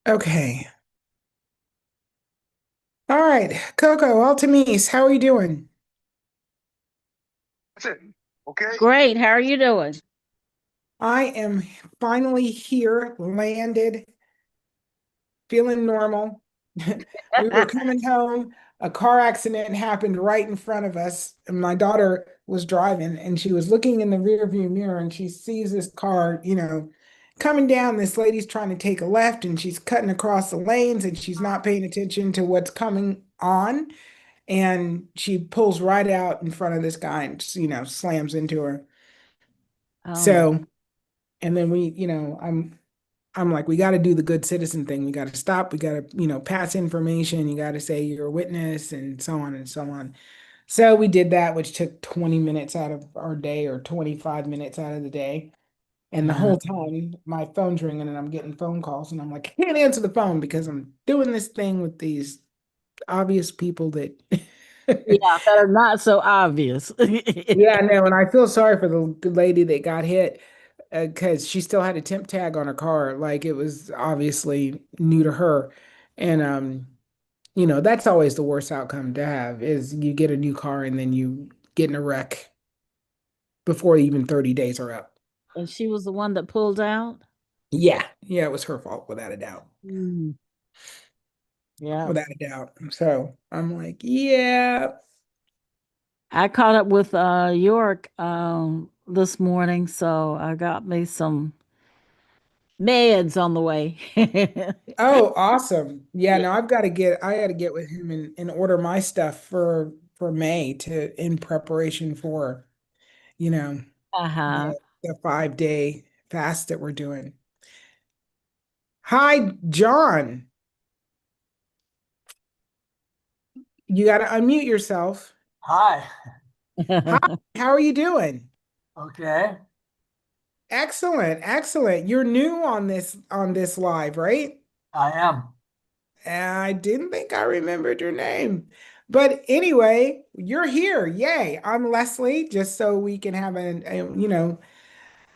Okay. All right. Coco, Altamise, how are you doing? That's it. Okay. Great. How are you doing? I am finally here, landed, feeling normal. We were coming home. A car accident happened right in front of us, and my daughter was driving, and she was looking in the rearview mirror, and she sees this car, coming down. This lady's trying to take a left, and she's cutting across the lanes, and she's not paying attention to what's coming on. And she pulls right out in front of this guy and slams into her. Oh my. So, and then I'm like, we got to do the good citizen thing. We got to stop. We got to, pass information. You got to say you're a witness and so on and so on. So we did that, which took 20 minutes out of our day or 25 minutes out of the day. And the Uh, whole time my phone's ringing and I'm getting phone calls and I'm like, I can't answer the phone because I'm doing this thing with these obvious people that yeah, that are not so obvious. Yeah, no, and I feel sorry for the lady that got hit because she still had a temp tag on her car. Like it was obviously new to her. And that's always the worst outcome to have is you get a new car and then you get in a wreck before even 30 days are up. And she was the one that pulled out. Yeah, yeah, it was her fault without a doubt. Mm, yeah. Without a doubt. So I'm like, yeah. I caught up with York this morning, so I got me some meds on the way. Oh, awesome. Yeah, Yeah. no, I gotta get with him and order my stuff for May to in preparation for, you know, Uh-huh. the 5 day fast that we're doing. Hi, John. You gotta unmute yourself. Hi. Hi, how are you doing? Okay. Excellent, excellent. You're new on this live, right? I am. I didn't think I remembered your name. But anyway, you're here. Yay. I'm Leslie, just so we can have a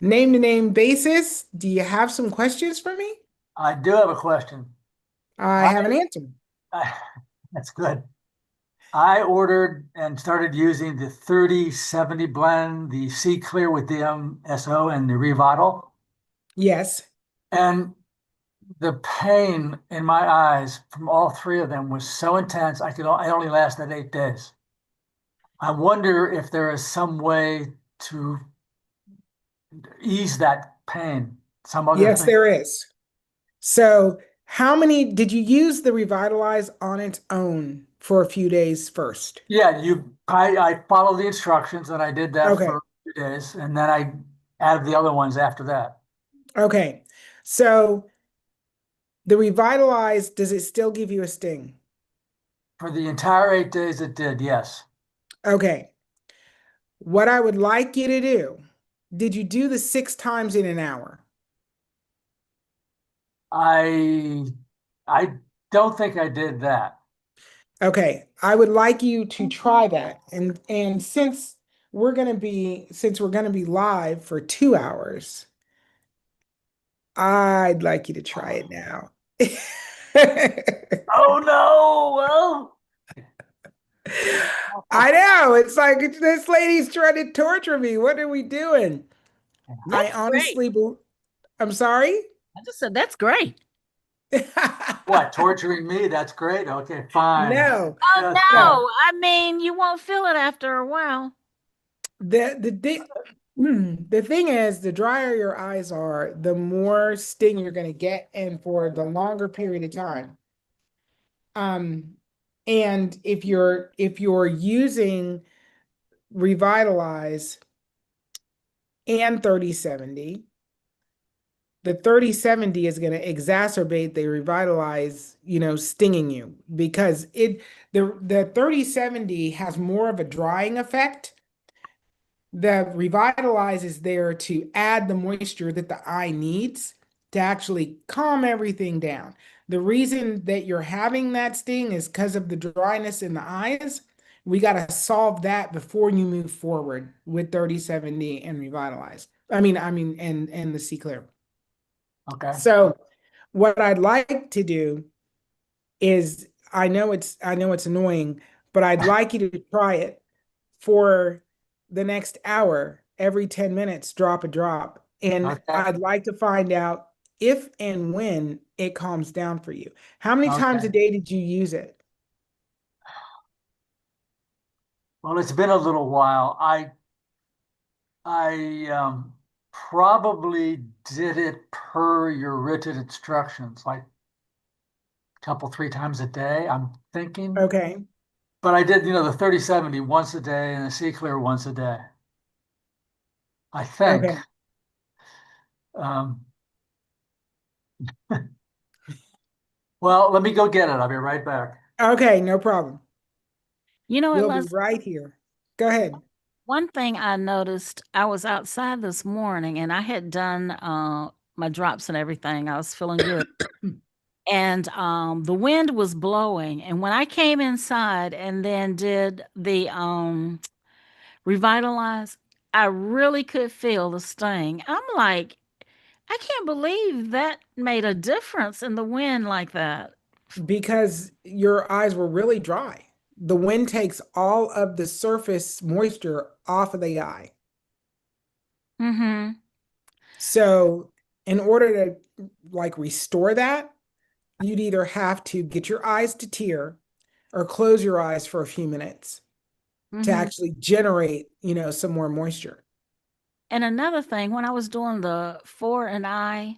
name to name basis. Do you have some questions for me? I do have a question. I I, have an answer. I that's good. I ordered and started using the 30/70 blend, the C Clear with DMSO and the Revital. Yes. And the pain in my eyes from all three of them was so intense I only lasted 8 days. I wonder if there is some way to ease that pain, some other Yes, thing. there is. So, how many did you use the Revitalize on its own for a few days first? Yeah, I followed the instructions and I did that Okay. for 2 days and then I added the other ones after that. Okay. So, the Revitalize, does it still give you a sting? For the entire 8 days it did, yes. Okay. What I would like you to do, did you do the 6 times in an hour? I I don't think I did that. Okay, I would like you to try that. And since we're gonna be live for 2 hours, I'd like you to try it now. Oh no, well, I know, it's like this lady's trying to torture me. What are we doing? I That's great. honestly, I'm sorry. I just said that's great. what, torturing me? That's great. Okay, fine. No, Oh Just no. no, I mean you won't feel it after a while. The thing is, the drier your eyes are, the more sting you're going to get, and for the longer period of time. Um, and if you're using Revitalize and 30/70, the 30/70 is going to exacerbate the Revitalize, stinging you because the 30/70 has more of a drying effect. The Revitalize is there to add the moisture that the eye needs to actually calm everything down. The reason that you're having that sting is because of the dryness in the eyes. We got to solve that before you move forward with 30/70 and Revitalize. And the C Clear. okay. So What I'd like to do is I know it's annoying, but I'd like you to try it for the next hour, every 10 minutes, drop a drop. And Okay. I'd like to find out if and when it calms down for you. How many times a Okay. day did you use it? Well, it's been a little while. I probably did it per your written instructions, like a couple, 3 times a day, I'm thinking. Okay. But I did, the 30/70 once a day and the C clear once a day, I think. Okay. Um, well, let me go get it. I'll be right back. Okay, no problem. You know what, We'll be Les? right here. Go ahead. One thing I noticed, I was outside this morning and I had done my drops and everything. I was feeling good. And the wind was blowing. And when I came inside and then did the revitalize, I really could feel the sting. I'm like, I can't believe that made a difference in the wind like that. Because your eyes were really dry. The wind takes all of the surface moisture off of the eye. Mm-hmm. So, in order to like restore that, you'd either have to get your eyes to tear or close your eyes for a few minutes to Mm-hmm. actually generate, some more moisture. And another thing, when I was doing the four and eye,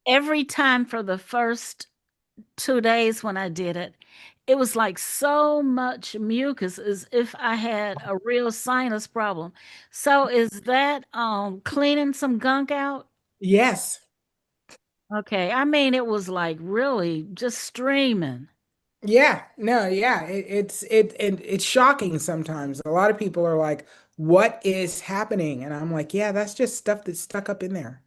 every time for the first 2 days when I did it, it was like so much mucus as if I had a real sinus problem. So is that cleaning some gunk out? Yes. Okay. I mean it was like really just streaming. Yeah. No, yeah. It's shocking sometimes. A lot of people are like, what is happening? And I'm like, yeah, that's just stuff that's stuck up in there.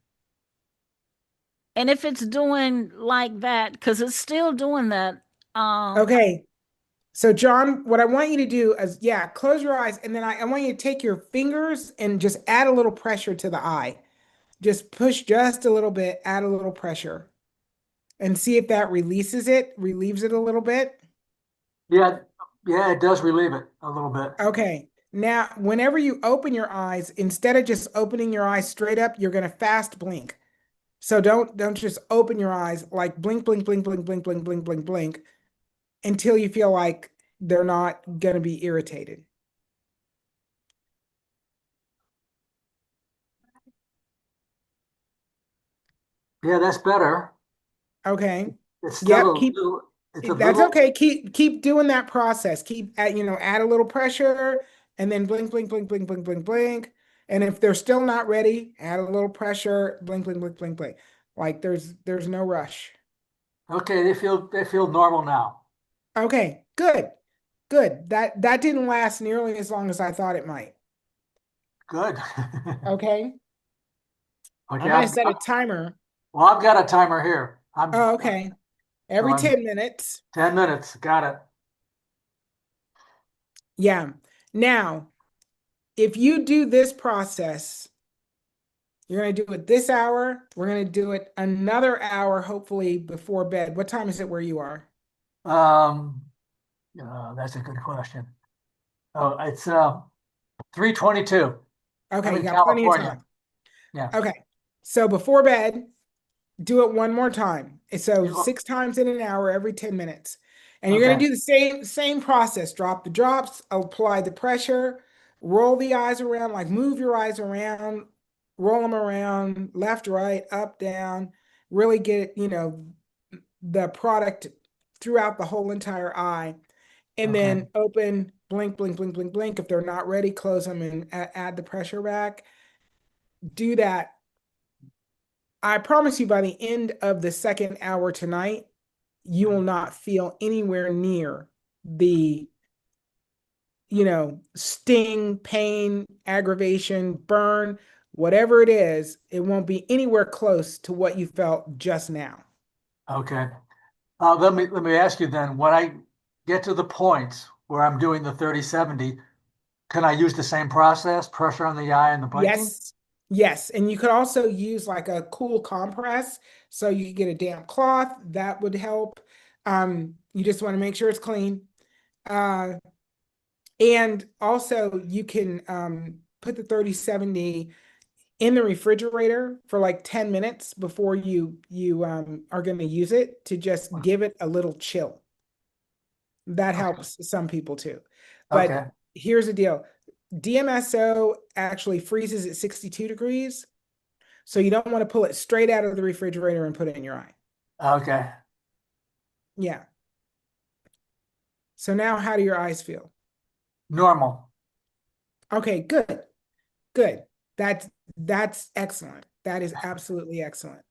And if it's doing like that, because it's still doing that, um, Okay. So, John, what I want you to do is, yeah, close your eyes, and then I want you to take your fingers and just add a little pressure to the eye. Just push just a little bit, add a little pressure, and see if that relieves it a little bit. Yeah, yeah, it does relieve it a little bit. Okay. Now, whenever you open your eyes, instead of just opening your eyes straight up, you're gonna fast blink. So don't just open your eyes, like blink, blink, blink, blink, blink, blink, blink, blink, blink until you feel like they're not gonna be irritated. Yeah, that's better. Okay. It's still Yep. a little, it's a That's little, okay. Keep doing that process. Add a little pressure and then blink, blink, blink, blink, blink, blink, blink. And if they're still not ready, add a little pressure, blink, blink, blink, blink, blink. Like there's no rush. okay, they feel normal now. Okay, good. Good. That didn't last nearly as long as I thought it might. Good. Okay. Okay, I'm gonna set a timer. I've got a timer here. Oh, okay. So Every I'm 10 minutes. 10 minutes. Got it. Yeah. Now, if you do this process, you're going to do it this hour. We're going to do it another hour, hopefully before bed. What time is it where you are? Um, that's a good question. Oh, it's 3:22. I'm Okay, you in got plenty of California. time. Yeah. Okay. So before bed, do it one more time. So You- 6 times in an hour, every 10 minutes. And you're going Okay. to do the same process. Drop the drops, apply the pressure, roll the eyes around, like move your eyes around, roll them around, left, right, up, down, really get, the product throughout the whole entire eye. And Okay. then open, blink, blink, blink, blink, blink. If they're not ready, close them and add the pressure back. Do that. I promise you by the end of the second hour tonight, you will not feel anywhere near the, sting, pain, aggravation, burn, whatever it is, it won't be anywhere close to what you felt just now. Okay. Let me ask you then, when I get to the point where I'm doing the 30/70, Can I use the same process, pressure on the eye and the blinking? Yes. Yes. And you could also use like a cool compress. So you could get a damp cloth. That would help. You just want to make sure it's clean. Uh, and also you can put the 3070 in the refrigerator for like 10 minutes before you are going to use it to just give it a little chill. That Okay. helps some people too. But Okay. here's the deal. DMSO actually freezes at 62 degrees. So you don't want to pull it straight out of the refrigerator and put it in your eye. Okay. Yeah. So now how do your eyes feel? Normal. Okay, good. Good. That's excellent. That is absolutely excellent.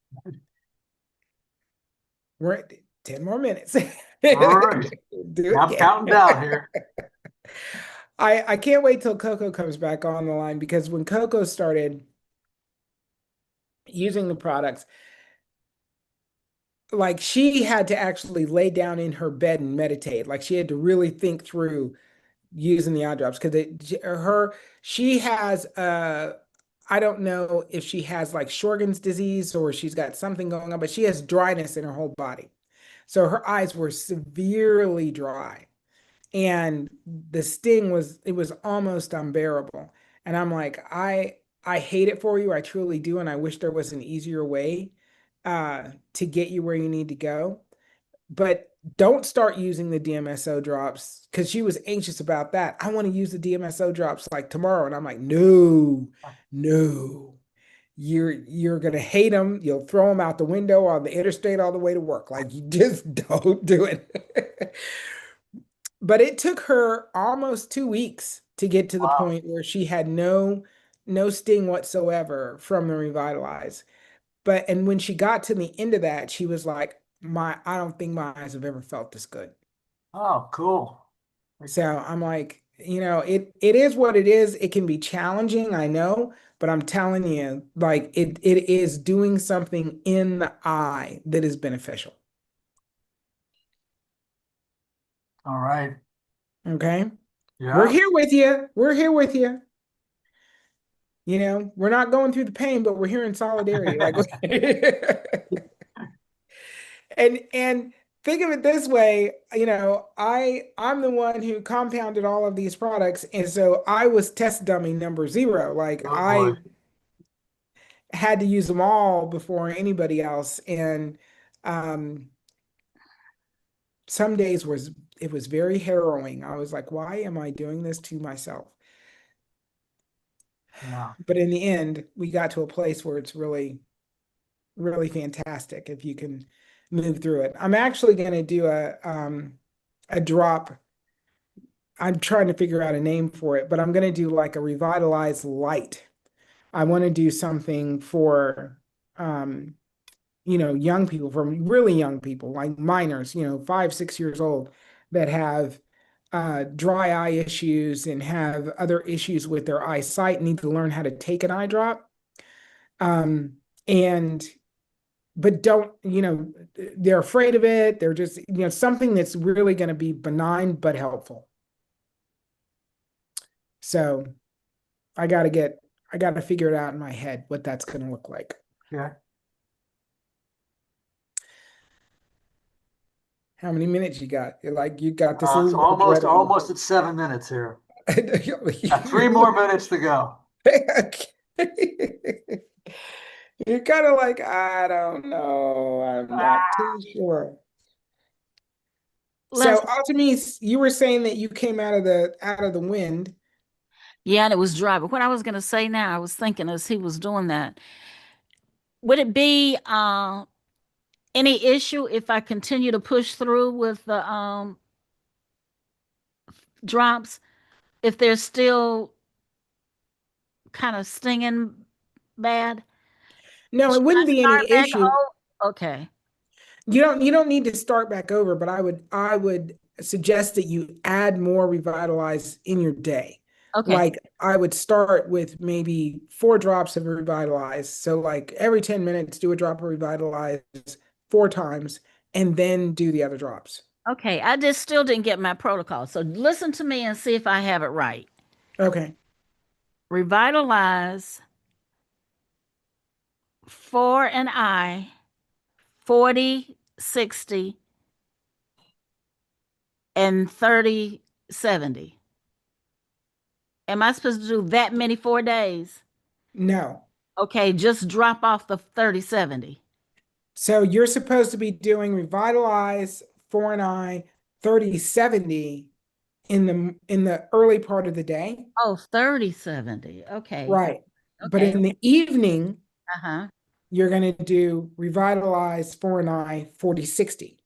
We're at 10 more minutes. Do All right. it I'm again. counting down here. I can't wait till Coco comes back on the line because when Coco started using the products, like she had to actually lay down in her bed and meditate. Like she had to really think through using the eye drops because she has I don't know if she has like Sjorgen's disease or she's got something going on, but she has dryness in her whole body. So her eyes were severely dry. And the sting was it was almost unbearable. And I'm like, I hate it for you. I truly do. And I wish there was an easier way to get you where you need to go. But don't start using the DMSO drops because she was anxious about that. I want to use the DMSO drops like tomorrow. And I'm like, no, no. You're gonna hate them. You'll throw them out the window on the interstate all the way to work. Like you just don't do it. But it took her almost 2 weeks to get to the Wow. point where she had no sting whatsoever from the Revitalize. But and when she got to the end of that, she was like, "My, I don't think my eyes have ever felt this good." Oh, cool. So I'm like, it is what it is. It can be challenging, I know, but I'm telling you, like it is doing something in the eye that is beneficial. All right. Okay. We're Yeah. here with you. We're here with you. We're not going through the pain, but we're here in solidarity. Like, and think of it this way, I'm the one who compounded all of these products, and so I was test dummy number zero. Like Oh I boy. had to use them all before anybody else, and um, some days it was very harrowing. I was like, why am I doing this to myself? Yeah. But in the end, we got to a place where it's really really fantastic if you can move through it. I'm actually going to do a drop. I'm trying to figure out a name for it, but I'm going to do like a revitalized light. I want to do something for um young people, from really young people, like minors, 5, 6 years old that have dry eye issues and have other issues with their eyesight, need to learn how to take an eye drop. Um, and but don't, they're afraid of it. They're just, something that's really going to be benign but helpful. So I got to figure it out in my head what that's going to look like. Yeah. How many minutes you got? You got this a It's little dread on almost at 7 minutes here. Got three you. more minutes to go. You're kind of like, I don't know. I'm not Ah, too sure. So, Les, Altamise, you were saying that you came out of the wind. yeah, and it was dry. But what I was going to say now, I was thinking as he was doing that, would it be any issue if I continue to push through with the drops if they're still kind of stinging bad? No, it Should I wouldn't be start any back? issue. Oh, okay. You don't need to start back over, but I would suggest that you add more Revitalize in your day. Okay. Like I would start with maybe 4 drops of Revitalize. So like every 10 minutes, do a drop of Revitalize 4 times and then do the other drops. Okay. I just still didn't get my protocol. So listen to me and see if I have it right. Okay. Revitalize for an eye, 40, 60, and 30, 70. Am I supposed to do that many 4 days? No. Okay, just drop off the 30, 70. So you're supposed to be doing revitalize for an eye 30/70 in the early part of the day. Oh, 30, 70. Okay. Right. But Okay. in the evening, Uh-huh. you're going to do revitalize for an eye 40/60.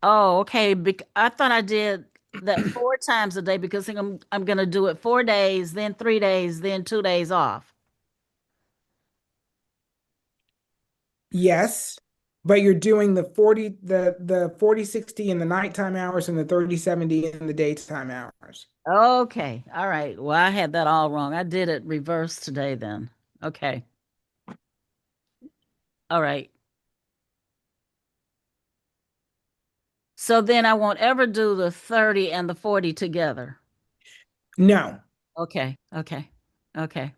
Oh, okay. I thought I did that 4 times a day because I'm gonna do it 4 days, then 3 days, then 2 days off. Yes. But you're doing the 40/60 in the nighttime hours and the 30/70 in the daytime hours. Okay. All right. Well, I had that all wrong. I did it reverse today then. Okay. All right. So then I won't ever do the 30 and the 40 together. No. Okay. Okay. Okay.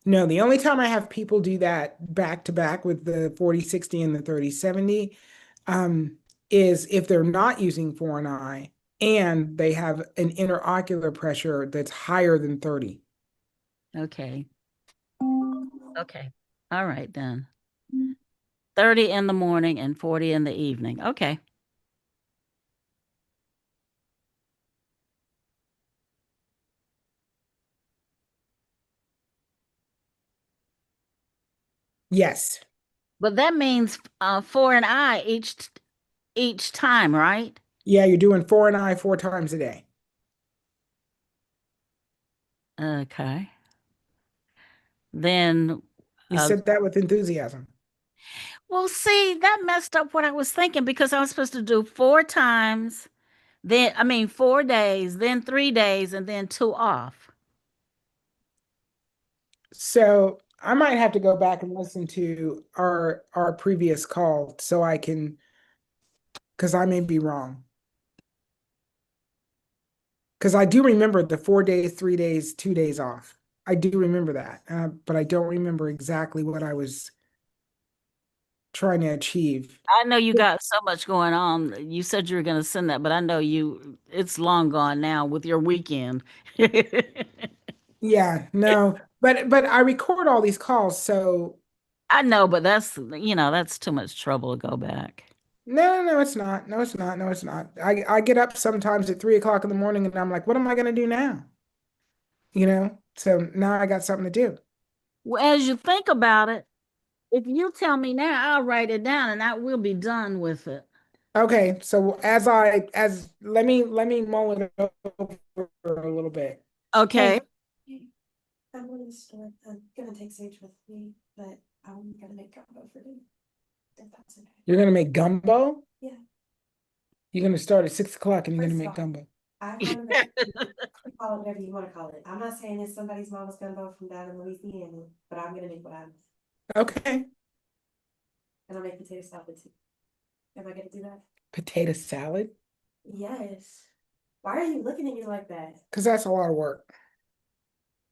No, the only time I have people do that back to back with the 40/60 and the 30/70 um, is if they're not using for an eye and they have an interocular pressure that's higher than 30. Okay. Okay. All right then. 30 in the morning and 40 in the evening. Okay. Yes. But that means for an eye each time, right? Yeah, you're doing for an eye 4 times a day. Okay. Then You said that with enthusiasm. well, see, that messed up what I was thinking because I was supposed to do 4 times, then I mean 4 days, then 3 days, and then two off. So I might have to go back and listen to our previous call so I can, because I may be wrong. Because I do remember the 4 days, 3 days, 2 days off. I do remember that, but I don't remember exactly what I was trying to achieve. I know you got so much going on. You said you were going to send that, but I know it's long gone now with your weekend. Yeah, no, but I record all these calls, so I know, but that's too much trouble to go back. no, it's not. No, it's not. No, it's not. I get up sometimes at 3 o'clock in the morning and I'm like, what am I gonna do now? So now I got something to do. Well, as you think about it, if you tell me now, I'll write it down and I will be done with it. Okay, so as let me mull it over a little bit. Okay. Hey, Hey, I'm going to the store. I'm gonna take Sage with me, but I'm gonna make gumbo for dinner. If that's okay. you're gonna make gumbo? Yeah. You're gonna start at 6 o'clock and you're gonna First make of all, gumbo. I wanna make call it whatever you wanna call it. I'm not saying it's somebody's mama's gumbo from down in Louisiana, but I'm gonna make what I'm, Okay. and I'll make potato salad too. Am I gonna do that? Potato salad? Yes. Why are you looking at me like that? Because that's a lot of work.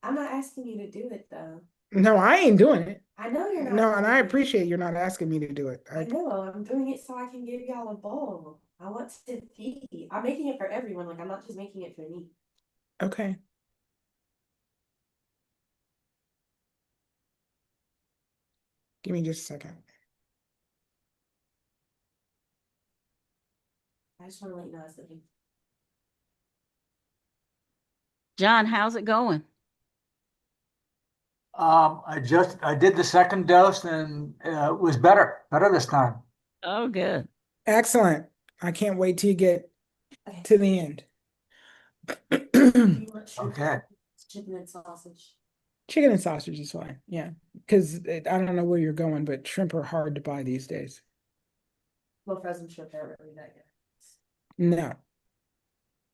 I'm not asking you to do it though. No, I ain't doing it. I know you're not No, and I doing it. appreciate you're not asking me to do it. I know, I'm doing it so I can give y'all a bowl. I want to feed. I'm making it for everyone, like I'm not just making it for me. Okay. Give me just a second. I just wanna let you know I was looking. John, how's it going? I did the second dose and it was better this time. Oh, good. Excellent. I can't wait till you get Okay. to the end. You want shrimp? Okay. Chicken and sausage. Chicken and sausage is fine. Yeah. Because I don't know where you're going, but shrimp are hard to buy these days. Well, frozen shrimp aren't really that good. No.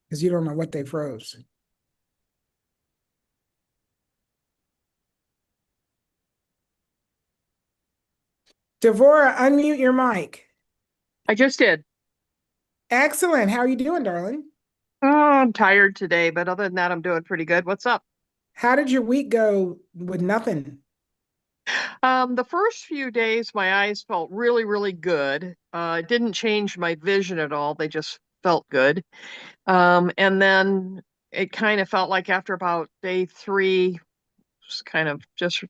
Because you don't know what they froze. Devora, unmute your mic. I just did. Excellent. How are you doing, darling? Oh, I'm tired today, but other than that, I'm doing pretty good. What's up? How did your week go with nothing? The first few days, my eyes felt really, really good. It didn't change my vision at all. They just felt good. And then it kind of felt like after about day three, it was kind of just,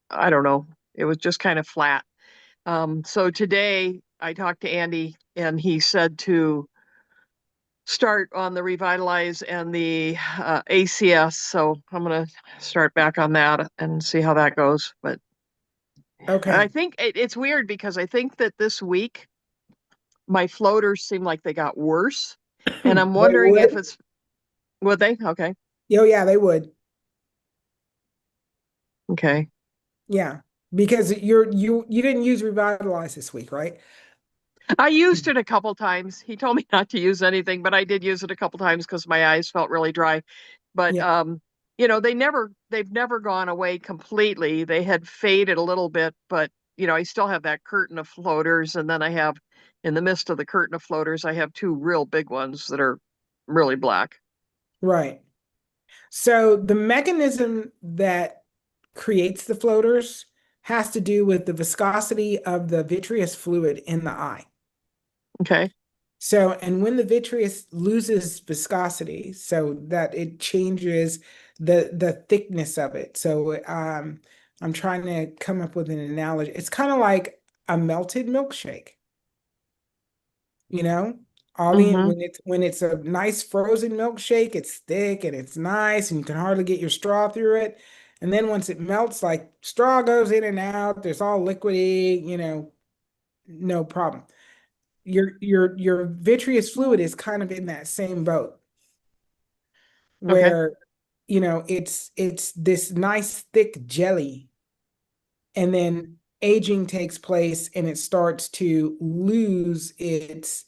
I don't know, it was just kind of flat. So today I talked to Andy and he said to start on the Revitalize and the ACS. So I'm going to start back on that and see how that goes. But I Okay. think it's weird because I think that this week my floaters seem like they got worse. And I'm They wondering if would? it's, would they? Okay. Oh, yeah, they would. Okay. Yeah. Because you didn't use Revitalize this week, right? I used it a couple times. He told me not to use anything, but I did use it a couple times because my eyes felt really dry. But Yeah. they've never gone away completely. They had faded a little bit, but I still have that curtain of floaters, and then I have in the midst of the curtain of floaters, I have two real big ones that are really black. Right. So the mechanism that creates the floaters has to do with the viscosity of the vitreous fluid in the eye. Okay. So, and when the vitreous loses viscosity, so that it changes the thickness of it. So, I'm trying to come up with an analogy. It's kind of like a melted milkshake, you know? All the Mm-hmm. when it's a nice frozen milkshake, it's thick and it's nice, and you can hardly get your straw through it. And then once it melts, like straw goes in and out, there's all liquidy, no problem. Your vitreous fluid is kind of in that same boat Okay. where it's this nice thick jelly, and then aging takes place and it starts to lose its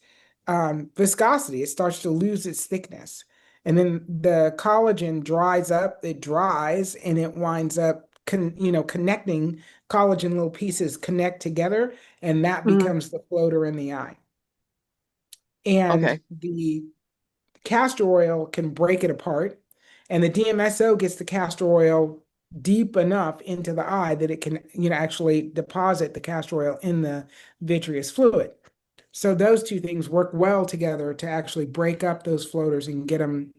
viscosity. It starts to lose its thickness, and then the collagen dries up. It dries and it winds up connecting. Collagen little pieces connect together, and that Mm-hmm. becomes the floater in the eye. And Okay. the castor oil can break it apart, and the DMSO gets the castor oil deep enough into the eye that it can, actually deposit the castor oil in the vitreous fluid. So those two things work well together to actually break up those floaters and get them,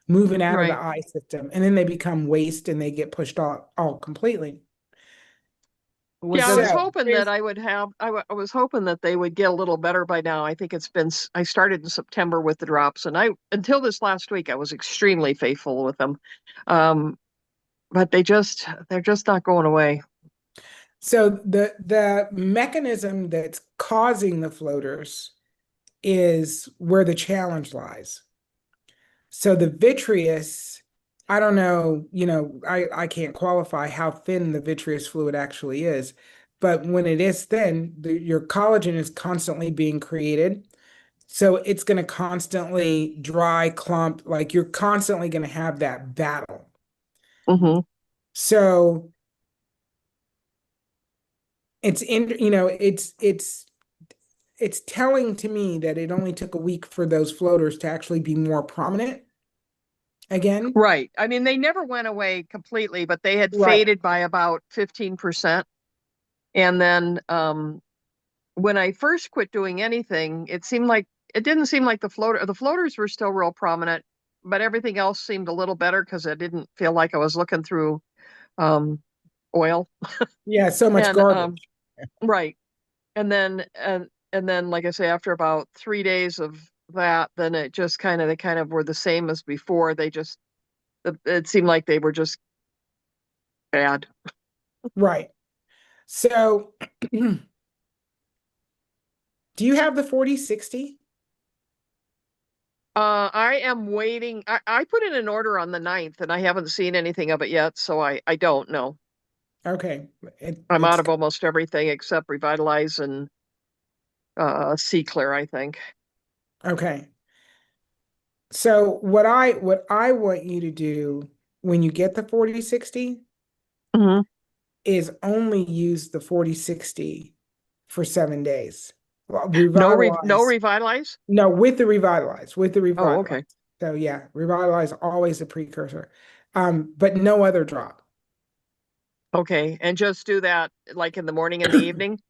moving out of the Right. eye system. And then they become waste and they get pushed all completely. Yeah, I was So, hoping that I was hoping that they would get a little better by now. I think I started in September with the drops, and until this last week, I was extremely faithful with them. Um, but they're just not going away. so the mechanism that's causing the floaters is where the challenge lies. So the vitreous, I don't know, I can't qualify how thin the vitreous fluid actually is, but when it is thin, your collagen is constantly being created. So it's going to constantly dry clump, like you're constantly going to have that battle. Hmm. So it's in, it's telling to me that it only took a week for those floaters to actually be more prominent again. Right. I mean, they never went away completely, but they had Right. faded by about 15%. And then when I first quit doing anything, it didn't seem like the floaters were still real prominent, but everything else seemed a little better because I didn't feel like I was looking through um, oil. Yeah, so much And garbage. right. And then like I say, after about 3 days of that, then they kind of were the same as before. It seemed like they were just bad. Right. So, do you have the 4060? I am waiting. I put in an order on the 9th and I haven't seen anything of it yet, so I don't know. Okay. I'm out It's of almost everything except Revitalize and C Clear, I think. okay. So what I want you to do when you get the 4060 Hmm. is only use the 4060 for 7 days. No Revitalize. revitalize? No, with the Revitalize, with the Oh, Revitalize. okay. So yeah, Revitalize always a precursor. But no other drop. Okay. And just do that like in the morning and the evening?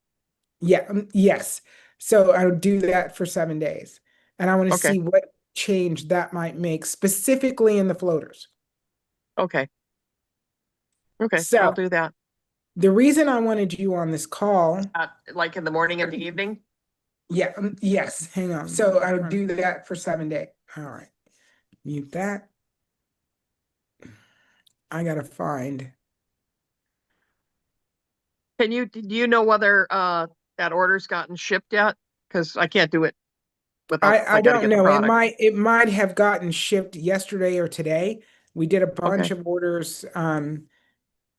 Yeah, yes. So I would do that for 7 days. And I want to Okay. see what change that might make specifically in the floaters. Okay. Okay. I'll So do that. the reason I wanted you on this call, Like in the morning and the evening? yeah, yes, hang on. So I would do that for 7 days. All right, mute that. I gotta find. Do you know whether that order's gotten shipped yet? Because I can't do it without I I got to don't get the know. product. It might have gotten shipped yesterday or today. We did a bunch Okay. of orders.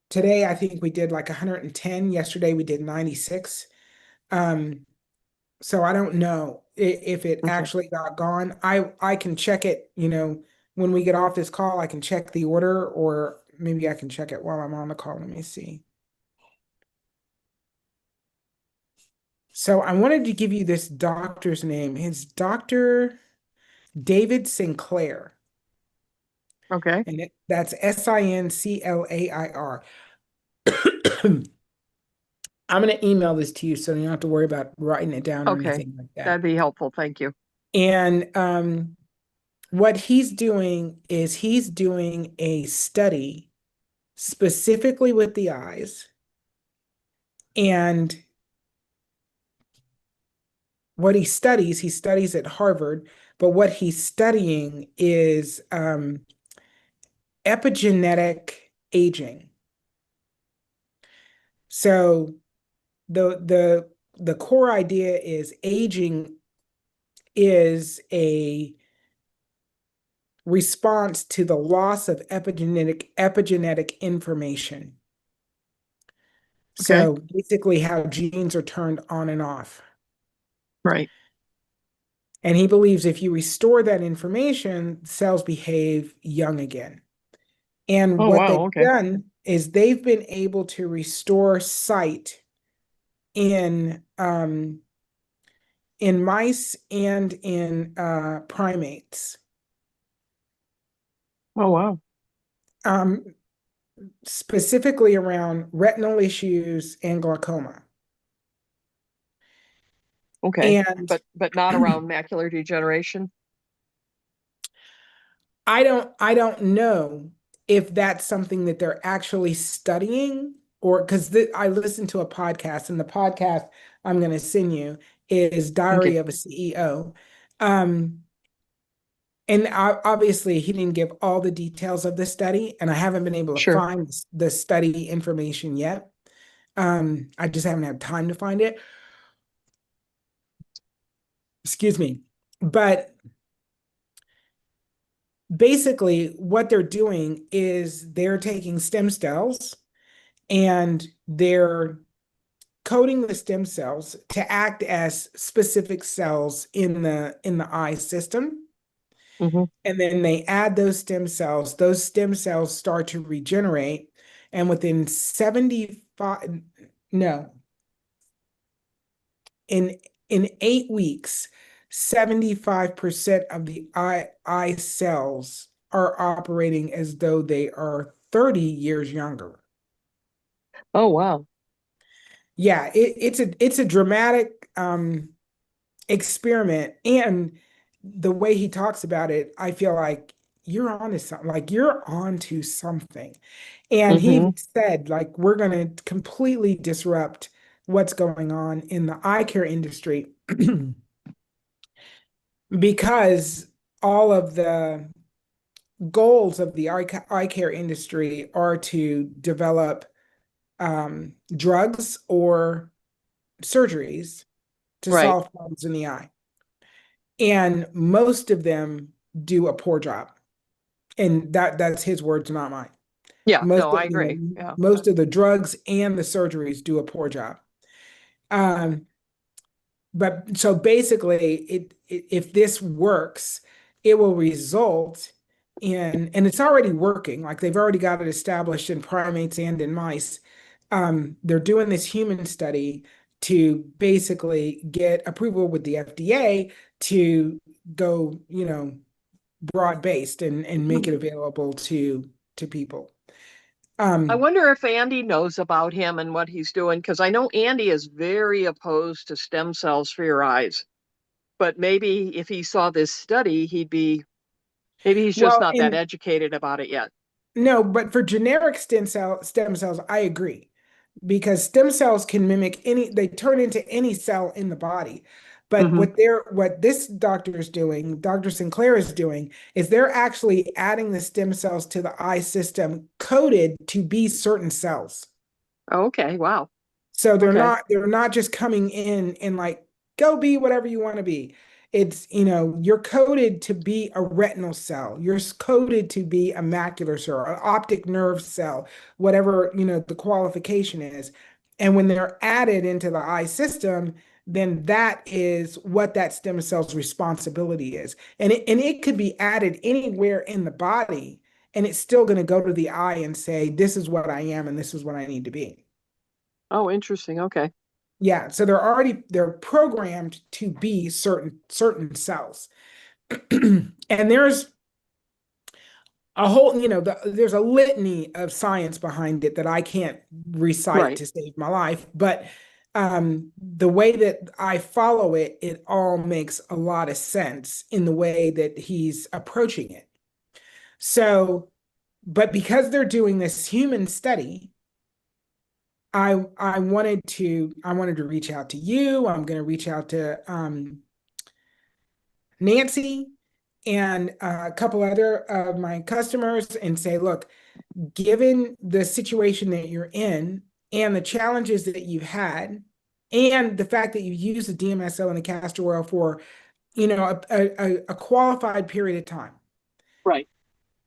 Today I think we did like 110. Yesterday we did 96. Um, so I don't know if it Okay. actually got gone. I can check it, when we get off this call, I can check the order, or maybe I can check it while I'm on the call. Let me see. So I wanted to give you this doctor's name. His Dr. David Sinclair. Okay. And that's Sinclair. I'm going to email this to you so you don't have to worry about writing it down or Okay. anything like that. That'd be helpful. Thank you. And what he's doing is he's doing a study specifically with the eyes. And what he studies at Harvard, but what he's studying is epigenetic aging. So the core idea is aging is a response to the loss of epigenetic information. Okay. So basically how genes are turned on and off. Right. And he believes if you restore that information, cells behave young again. And Oh, what wow. they've Okay. done is they've been able to restore sight in mice and in primates. Oh, wow. Um, Specifically around retinal issues and glaucoma. Okay. And But not around macular degeneration. I don't know if that's something that they're actually studying, or because I listened to a podcast, and the podcast I'm going to send you is Thank you. Diary of a CEO. Um, and obviously he didn't give all the details of the study, and I haven't been able to Sure. find the study information yet. I just haven't had time to find it. Excuse me. But basically, what they're doing is they're taking stem cells and they're coding the stem cells to act as specific cells in the eye system. Hmm. And then they add those stem cells start to regenerate, and within 75, no, in 8 weeks, 75% of the eye cells are operating as though they are 30 years younger. Oh, wow. Yeah, it's a dramatic experiment, and the way he talks about it, I feel like you're onto something. And he Hmm. even said, like, we're going to completely disrupt what's going on in the eye care industry because all of the goals of the eye care industry are to develop drugs or surgeries to Right. solve problems in the eye. And most of them do a poor job. And that's his words, not mine. Yeah. Most No, of, I agree. Yeah. most of the drugs and the surgeries do a poor job. Um, but so basically, if this works, it will result in, and it's already working, like they've already got it established in primates and in mice. They're doing this human study to basically get approval with the FDA to go, broad based and make it available to people. I wonder if Andy knows about him and what he's doing, because I know Andy is very opposed to stem cells for your eyes. But maybe if he saw this study, maybe he's just Well, not that and educated about it yet. no, but for generic stem cells, I agree. Because stem cells can mimic they turn into any cell in the body. But Hmm. what this doctor is doing, Dr. Sinclair is doing, is they're actually adding the stem cells to the eye system coded to be certain cells. Oh, okay. Wow. So Okay. they're not just coming in and like, go be whatever you want to be. It's, you're coded to be a retinal cell. You're coded to be a macular cell, an optic nerve cell, whatever, the qualification is. And when they're added into the eye system, then that is what that stem cell's responsibility is. And it could be added anywhere in the body, and it's still going to go to the eye and say, this is what I am and this is what I need to be. Oh, interesting. Okay. Yeah, so they're programmed to be certain cells. And there's a whole, there's a litany of science behind it that I can't recite Right. to save my life, but the way that I follow it, it all makes a lot of sense in the way that he's approaching it. So, but because they're doing this human study, I wanted to reach out to you. I'm going to reach out to Nancy and a couple other of my customers and say, look, given the situation that you're in and the challenges that you've had, and the fact that you use the DMSO and the castor oil for, a qualified period of time, Right.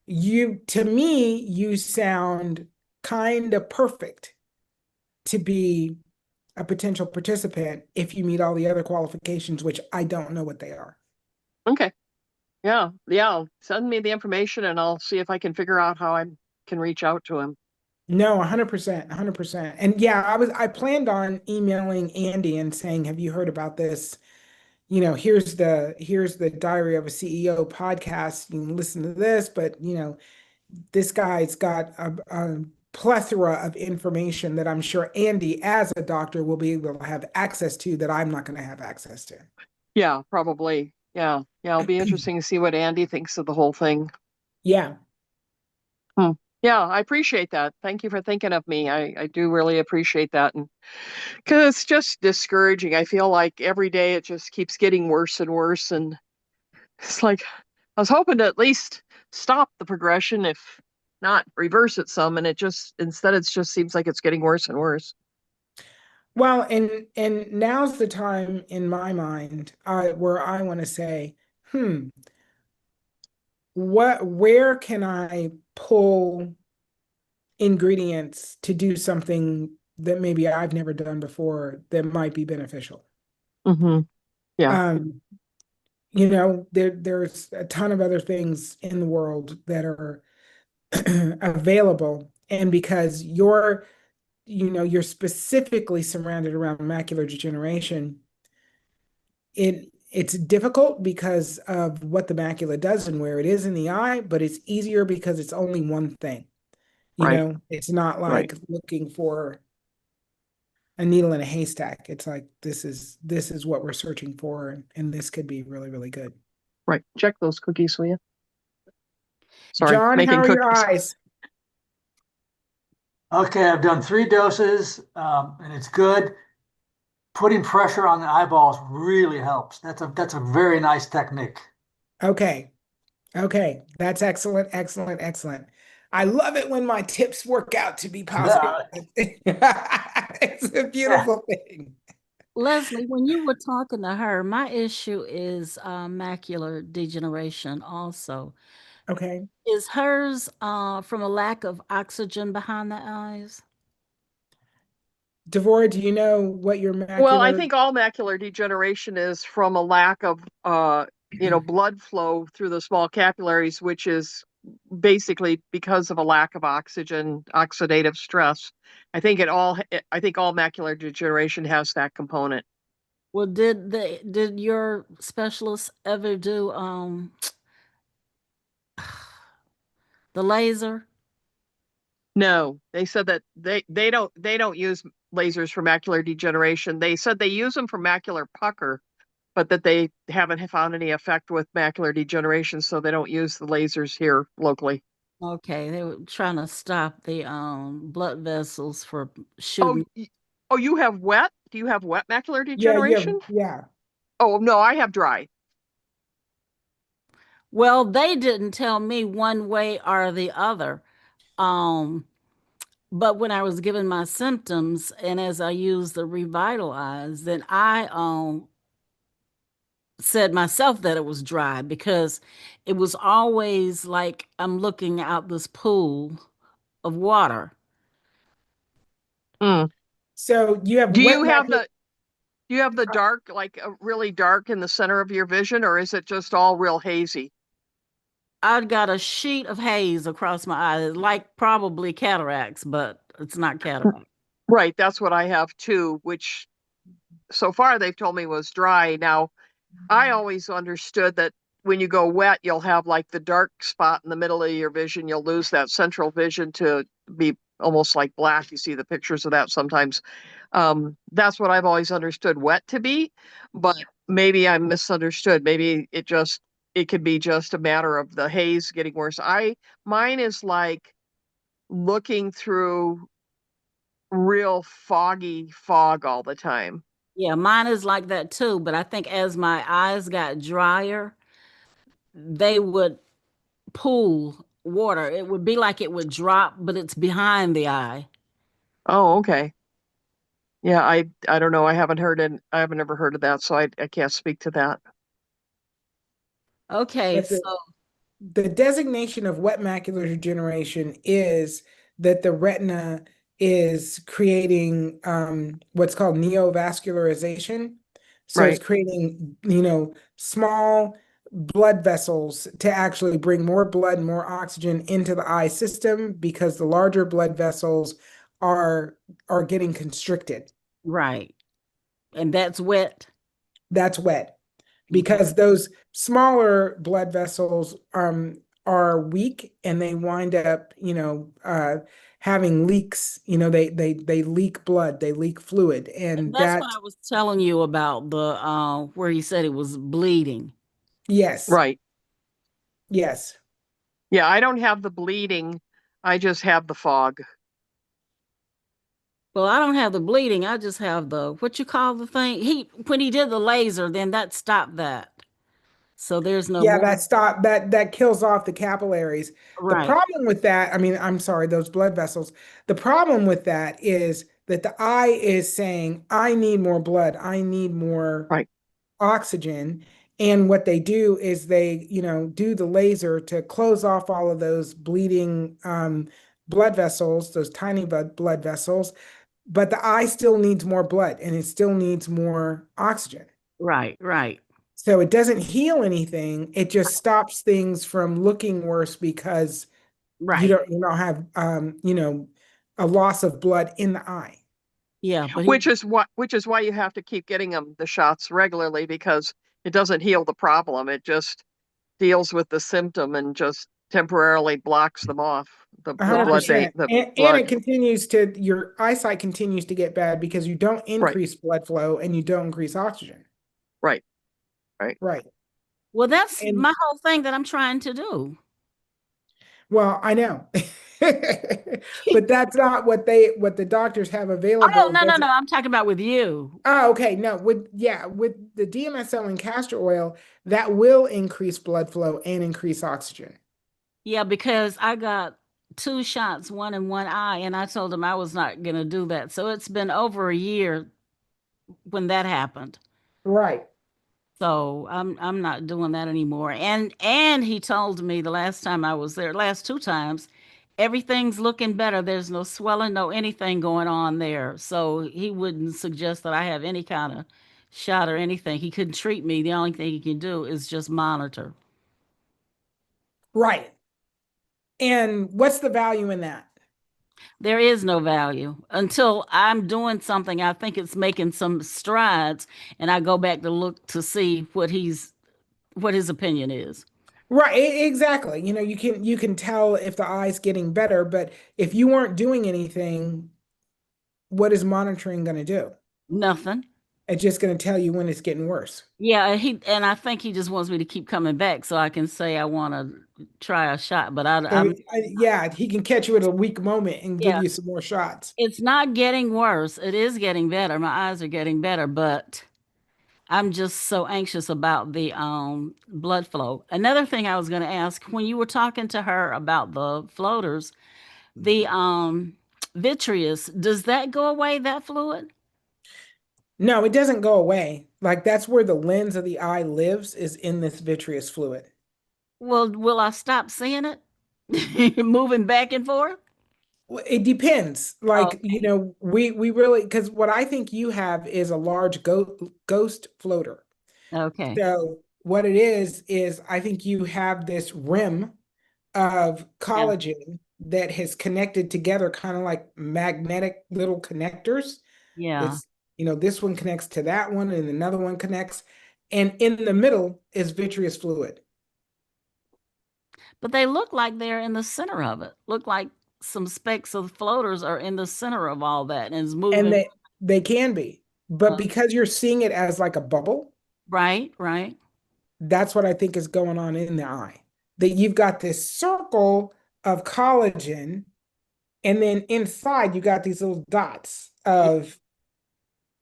to me, you sound kind of perfect to be a potential participant if you meet all the other qualifications, which I don't know what they are. Okay. Yeah. Yeah. Send me the information and I'll see if I can figure out how I can reach out to him. No, 100%, 100%. And yeah, I planned on emailing Andy and saying, have you heard about this? Here's the Diary of a CEO podcast. You can listen to this, but this guy's got a plethora of information that I'm sure Andy, as a doctor, will be able to have access to that I'm not going to have access to. Yeah, probably. Yeah. Yeah. It'll be interesting to see what Andy thinks of the whole thing. Yeah. Hmm. Yeah, I appreciate that. Thank you for thinking of me. I do really appreciate that. And because it's just discouraging. I feel like every day it just keeps getting worse and worse. And it's like I was hoping to at least stop the progression, if not reverse it some. And instead it just seems like it's getting worse and worse. Well, and now's the time in my mind, where I want to say, where can I pull ingredients to do something that maybe I've never done before that might be beneficial? Hmm. Yeah. Um, there's a ton of other things in the world that are available, and because you're specifically surrounded around macular degeneration, it's difficult because of what the macula does and where it is in the eye, but it's easier because it's only one thing. Right. It's not Right. like looking for a needle in a haystack. It's like this is what we're searching for, and this could be really, really good. Right. Check those cookies, will you? Sorry, John, how making are your cookies. eyes? Okay, I've done 3 doses, and it's good. Putting pressure on the eyeballs really helps. That's a very nice technique. Okay. Okay. That's excellent, excellent, excellent. I love it when my tips work out to be positive. It's a Yeah. beautiful thing. Leslie, when you were talking to her, my issue is macular degeneration also. Okay. Is hers from a lack of oxygen behind the eyes? Devora, do you know what your Well, I macular? think all macular degeneration is from a lack of blood flow through the small capillaries, which is basically because of a lack of oxygen, oxidative stress. I think all macular degeneration has that component. Well, did your specialist ever do the laser? No, they said that they don't use lasers for macular degeneration. They said they use them for macular pucker, but that they haven't found any effect with macular degeneration, so they don't use the lasers here locally. Okay, they were trying to stop the blood vessels for Oh, shooting. oh, you have wet? Do you have wet macular Yeah, degeneration? yeah. Oh, no, I have dry. Well, they didn't tell me one way or the other. Um, but when I was given my symptoms and as I used the revitalize, then I said myself that it was dry because it was always like I'm looking out this pool of water. Mm. So you have Do wet you have macular. the do you have the dark, like really dark in the center of your vision, or is it just all real hazy? I'd got a sheet of haze across my eyes, like probably cataracts, but it's not cataract. Right, that's what I have too, which so far they've told me was dry. Now, I always understood that when you go wet, you'll have like the dark spot in the middle of your vision. You'll lose that central vision to be almost like black. You see the pictures of that sometimes. That's what I've always understood wet to be, but maybe I misunderstood. Maybe it could be just a matter of the haze getting worse. Mine is like looking through real foggy fog all the time. Yeah, mine is like that too, but I think as my eyes got drier, they would pool water. It would be like it would drop, but it's behind the eye. Oh, okay. Yeah, I don't know. I haven't ever heard of that, so I can't speak to that. Okay, But so the designation of wet macular degeneration is that the retina is creating what's called neovascularization. So it's Right. creating, small blood vessels to actually bring more blood and more oxygen into the eye system because the larger blood vessels are are getting constricted. right. And that's wet. That's wet. Okay. Because those smaller blood vessels are weak and they wind up, having leaks. They leak blood, they leak fluid, And and that's what that I was telling you about the where you said it was bleeding. yes, Right. yes. Yeah, I don't have the bleeding. I just have the fog. Well, I don't have the bleeding. I just have the what you call the thing. He when he did the laser, then that stopped that. So there's no Yeah, more. that kills off the capillaries. The Right, problem with that, I mean, I'm sorry, those blood vessels. The problem with that is that the eye is saying, I need more blood, I need more Right. oxygen. And what they do is they, do the laser to close off all of those bleeding blood vessels, those tiny blood vessels. But the eye still needs more blood and it still needs more oxygen. right, So it doesn't heal anything. It just stops things from looking worse because right. you don't have a loss of blood in the eye. Yeah, but he Which is why you have to keep getting them the shots regularly because it doesn't heal the problem. It just deals with the symptom and just temporarily blocks them off. The blood vein, 100%. the And it blood. continues to your eyesight continues to get bad because you don't Right. increase blood flow and you don't increase oxygen. Right. Right. Right. well, that's And my whole thing that I'm trying to do. well, I know. But that's not what the doctors have Oh, available. no, no, Doesn't no. I'm talking about with you. Oh, okay. No, with the DMSO and castor oil, that will increase blood flow and increase oxygen. Yeah, because I got two shots, one in one eye, and I told him I was not going to do that. So it's been over a year when that happened. Right. So I'm not doing that anymore. And he told me the last time I was there, last two times, everything's looking better. There's no swelling, no anything going on there. So he wouldn't suggest that I have any kind of shot or anything. He couldn't treat me. The only thing he can do is just monitor. Right. And what's the value in that? There is no value until I'm doing something. I think it's making some strides, and I go back to look to see what his opinion is. Right, exactly. You can tell if the eye's getting better, but if you weren't doing anything, what is monitoring going to do? Nothing. It's just going to tell you when it's getting worse. Yeah, I think he just wants me to keep coming back so I can say I want to try a shot. But So, I'm yeah, he can catch you at a weak moment and give yeah, you some more shots. it's not getting worse. It is getting better. My eyes are getting better, but I'm just so anxious about the blood flow. Another thing I was going to ask, when you were talking to her about the floaters, the vitreous, does that go away, that fluid? No, it doesn't go away. Like that's where the lens of the eye lives, is in this vitreous fluid. Well, will I stop seeing it moving back and forth? Well, it depends. Oh, Like, we really, because what I think you have is a large ghost floater. okay. So what it is I think you have this rim of Yeah. collagen that has connected together, kind of like magnetic little connectors. Yeah. It's, this one connects to that one and another one connects. And in the middle is vitreous fluid. But they look like they're in the center of it. Look like some specks of floaters are in the center of all that and is And moving. they can be. But Uh, because you're seeing it as like a bubble, right, right. that's what I think is going on in the eye. That you've got this circle of collagen, and then inside you got these little dots Yeah. of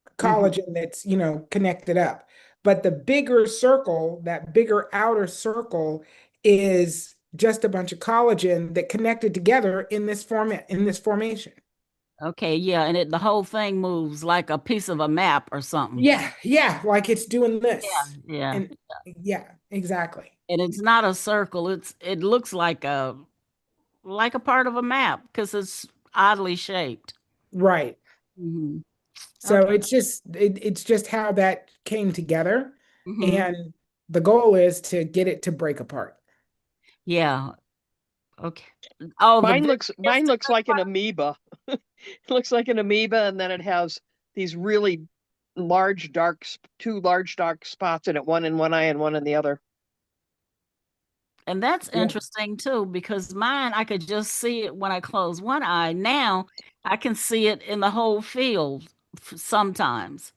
Mhm. collagen that's, connected up. But the bigger circle, that bigger outer circle, is just a bunch of collagen that connected together in this format, in this formation. Okay, yeah, and the whole thing moves like a piece of a map or something. Yeah, yeah, like it's doing Yeah, this. yeah. And yeah, exactly. And it's not a circle. It looks like a part of a map because it's oddly shaped. Right. Hmm. So Okay. it's just how that came together. Hmm. And the goal is to get it to break apart. Yeah. Okay. Oh, the Mine big looks mine looks like an amoeba. It looks like an amoeba, and then it has these really two large dark spots in it, one in one eye and one in the other. and that's Yeah. interesting too because mine I could just see it when I close one eye. Now I can see it in the whole field sometimes.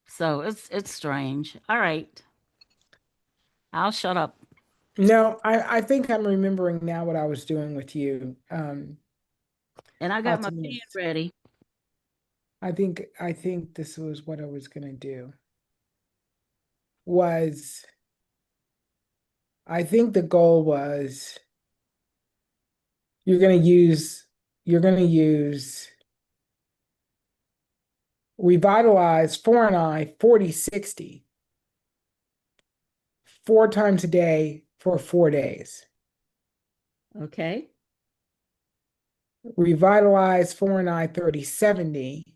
So it's strange. All right. I'll shut up. No, I think I'm remembering now what I was doing with you. And I How got my to pen miss. ready. I think this was what I was gonna do. Was I think the goal was you're gonna use you're gonna use revitalize for an eye 40/60 4 times a day for 4 days. Okay. Revitalize for an eye 30/70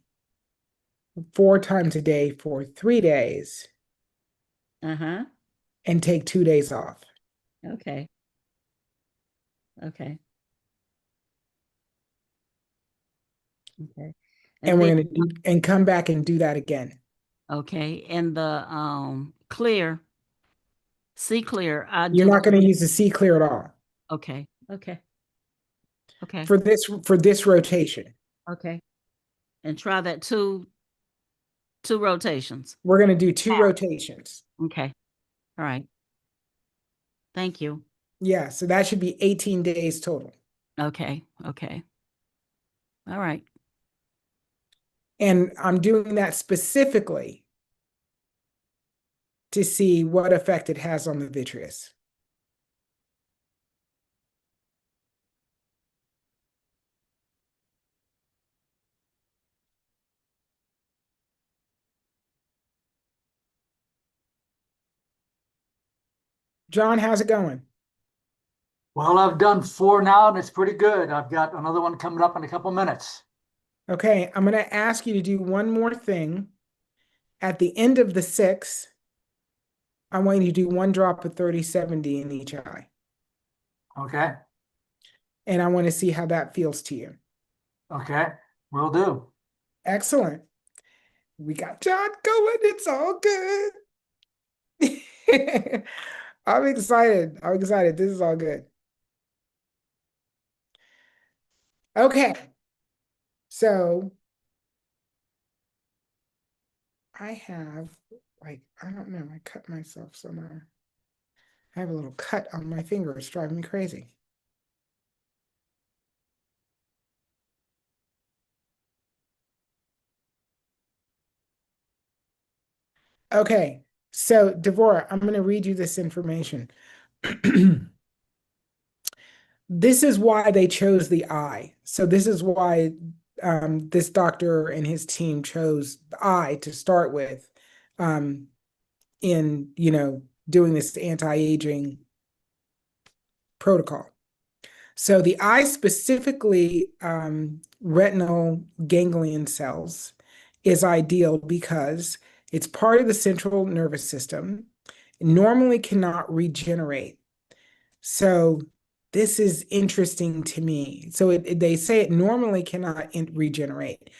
4 times a day for 3 days, Uh-huh. and take 2 days off. Okay. Okay. Okay. And And we're then gonna do and come back and do that again. okay. And the clear, see clear. I You're did not gonna use the C clear at all okay. Okay. Okay. for this rotation. Okay. And try that two rotations. We're gonna do 2 rotations. Okay. All right. Thank you. Yeah, so that should be 18 days total. Okay. Okay. All right. And I'm doing that specifically to see what effect it has on the vitreous. John, how's it going? Well, I've done 4 now, and it's pretty good. I've got another one coming up in a couple minutes. Okay, I'm going to ask you to do one more thing. At the end of the 6, I want you to do one drop of 30/70 in each eye. Okay. And I want to see how that feels to you. Okay. Will do. Excellent. We got John going. It's all good. I'm excited. I'm excited. This is all good. Okay. So I have, like, I don't know, I cut myself somewhere. I have a little cut on my finger. It's driving me crazy. Okay. So, Devorah, I'm going to read you this information. This is why they chose the eye. So this is why this doctor and his team chose the eye to start with in, doing this anti-aging protocol. So the eye, specifically retinal ganglion cells, is ideal because it's part of the central nervous system. It normally cannot regenerate. So this is interesting to me. So they say it normally cannot regenerate.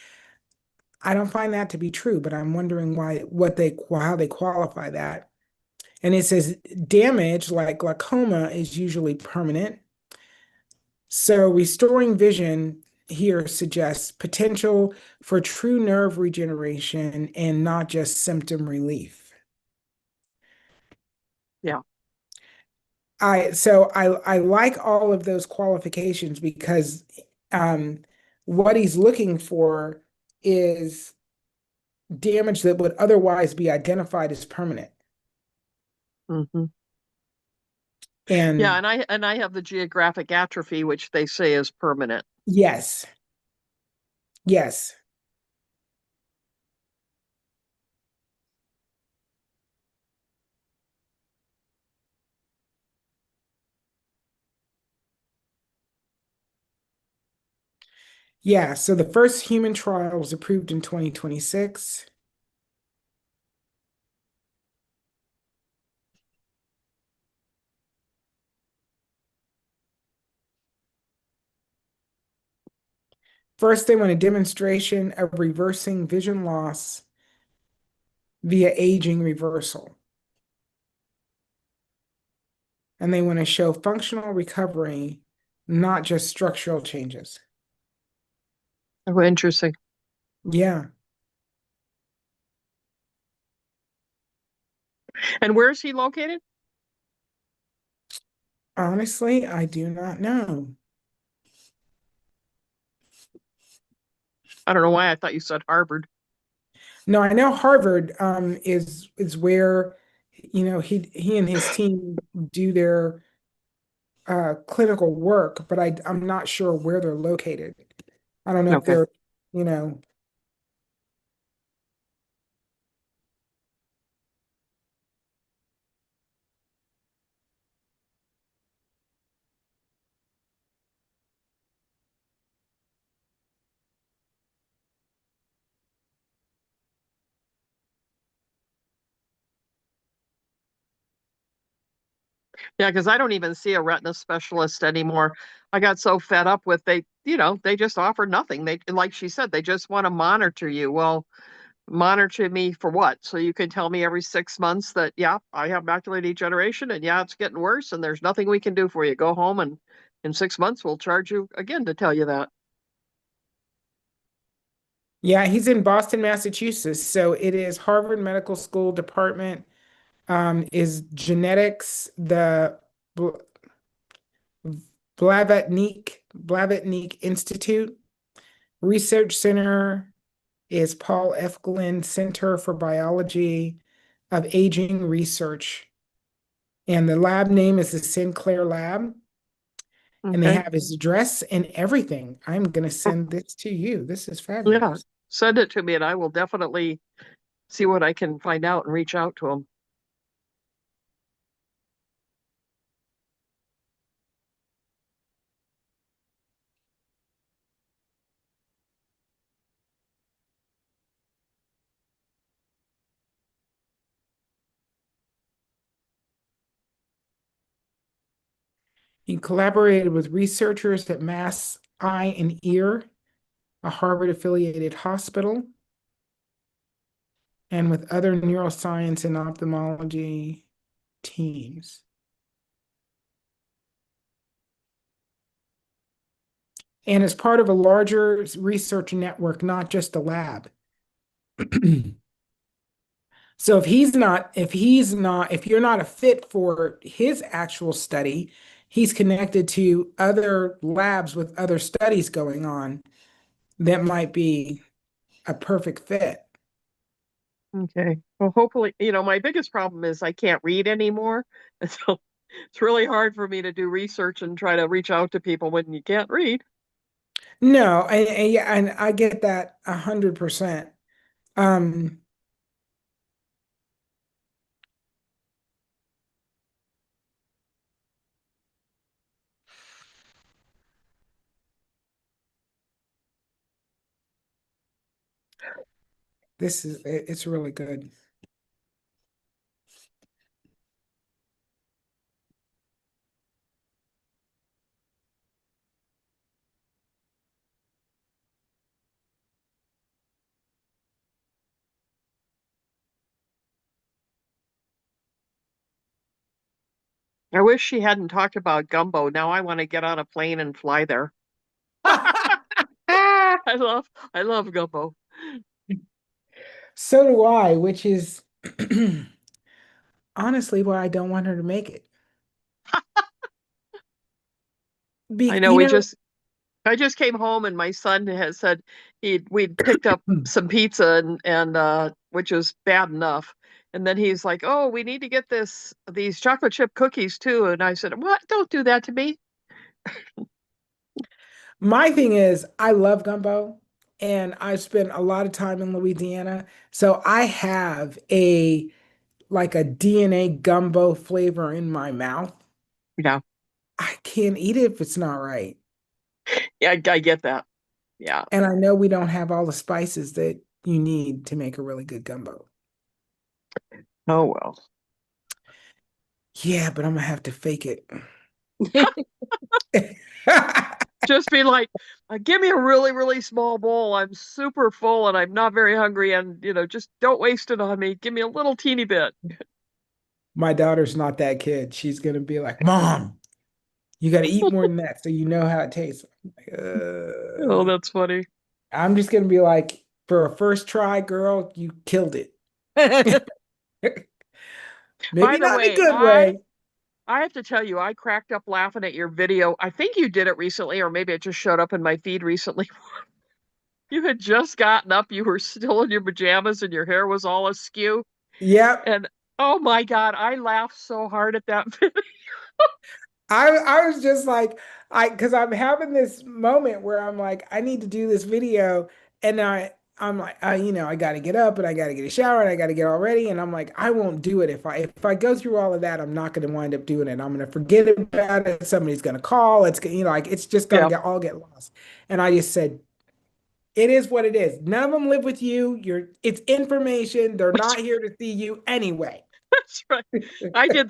I don't find that to be true, but I'm wondering how they qualify that. And it says damage like glaucoma is usually permanent. So restoring vision here suggests potential for true nerve regeneration and not just symptom relief. Yeah. I like all of those qualifications because what he's looking for is damage that would otherwise be identified as permanent. Hmm. Yeah, And and I have the geographic atrophy, which they say is permanent. yes, yes. Yeah, so the first human trial was approved in 2026. First, they want a demonstration of reversing vision loss via aging reversal. And they want to show functional recovery, not just structural changes. Oh, interesting. Yeah. And where is he located? Honestly, I do not know. I don't know why I thought you said Harvard. No, I know Harvard is where he and his team do their clinical work, but I'm not sure where they're located. I don't know if Okay. they're, you know, Yeah, because I don't even see a retina specialist anymore. I got so fed up with they just offer nothing. They, like she said, they just want to monitor you. Well, monitor me for what? So you can tell me every 6 months that, yeah, I have macular degeneration and yeah, it's getting worse and there's nothing we can do for you. Go home and in 6 months we'll charge you again to tell you that. yeah, he's in Boston, Massachusetts. So it is Harvard Medical School department, is genetics, the Bl- Blavatnik Institute. Research Center is Paul F. Glenn Center for Biology of Aging Research. And the lab name is the Sinclair Lab. And they Okay. have his address and everything. I'm going to send this to you. This is Yeah. fabulous. Send it to me and I will definitely see what I can find out and reach out to him. He collaborated with researchers at Mass Eye and Ear, a Harvard-affiliated hospital, and with other neuroscience and ophthalmology teams. And as part of a larger research network, not just a lab. So if you're not a fit for his actual study, he's connected to other labs with other studies going on that might be a perfect fit. Okay. Well, hopefully, my biggest problem is I can't read anymore. And so it's really hard for me to do research and try to reach out to people when you can't read. No, yeah, and I get that 100%. Um, it's really good. I wish she hadn't talked about gumbo. Now I want to get on a plane and fly there. I love gumbo. So do I, which is honestly why I don't want her to make it. I Be, know you know, I just came home and my son has said we'd picked up some pizza and which was bad enough. And then he's like, "Oh, we need to get these chocolate chip cookies too." And I said, "What? Don't do that to me." my thing is I love gumbo and I've spent a lot of time in Louisiana. So I have a DNA gumbo flavor in my mouth. Yeah. I can't eat it if it's not right. Yeah, I get that. Yeah. And I know we don't have all the spices that you need to make a really good gumbo. Oh well. Yeah, but I'm gonna have to fake it. Just be like, give me a really, really small bowl. I'm super full and I'm not very hungry. And, just don't waste it on me. Give me a little teeny bit. My daughter's not that kid. She's gonna be like, Mom, you gotta eat more than that so you know how it tastes. I'm like, Oh, that's funny. I'm just gonna be like, for a first try, girl, you killed it. By Maybe the not in a way, good way. I have to tell you, I cracked up laughing at your video. I think you did it recently, or maybe it just showed up in my feed recently. You had just gotten up, you were still in your pajamas, and your hair was all askew. Yep. And oh my God, I laughed so hard at that video. I was just like, because I'm having this moment where I'm like, I need to do this video, and I'm like, I got to get up and I got to get a shower and I got to get all ready, and I'm like, I won't do it if I go through all of that, I'm not going to wind up doing it. I'm going to forget about it. Somebody's going to call. Like it's just going Yeah, to get lost. And I just said, it is what it is. None of them live with you. It's information. They're that's, not here to see you anyway. that's right.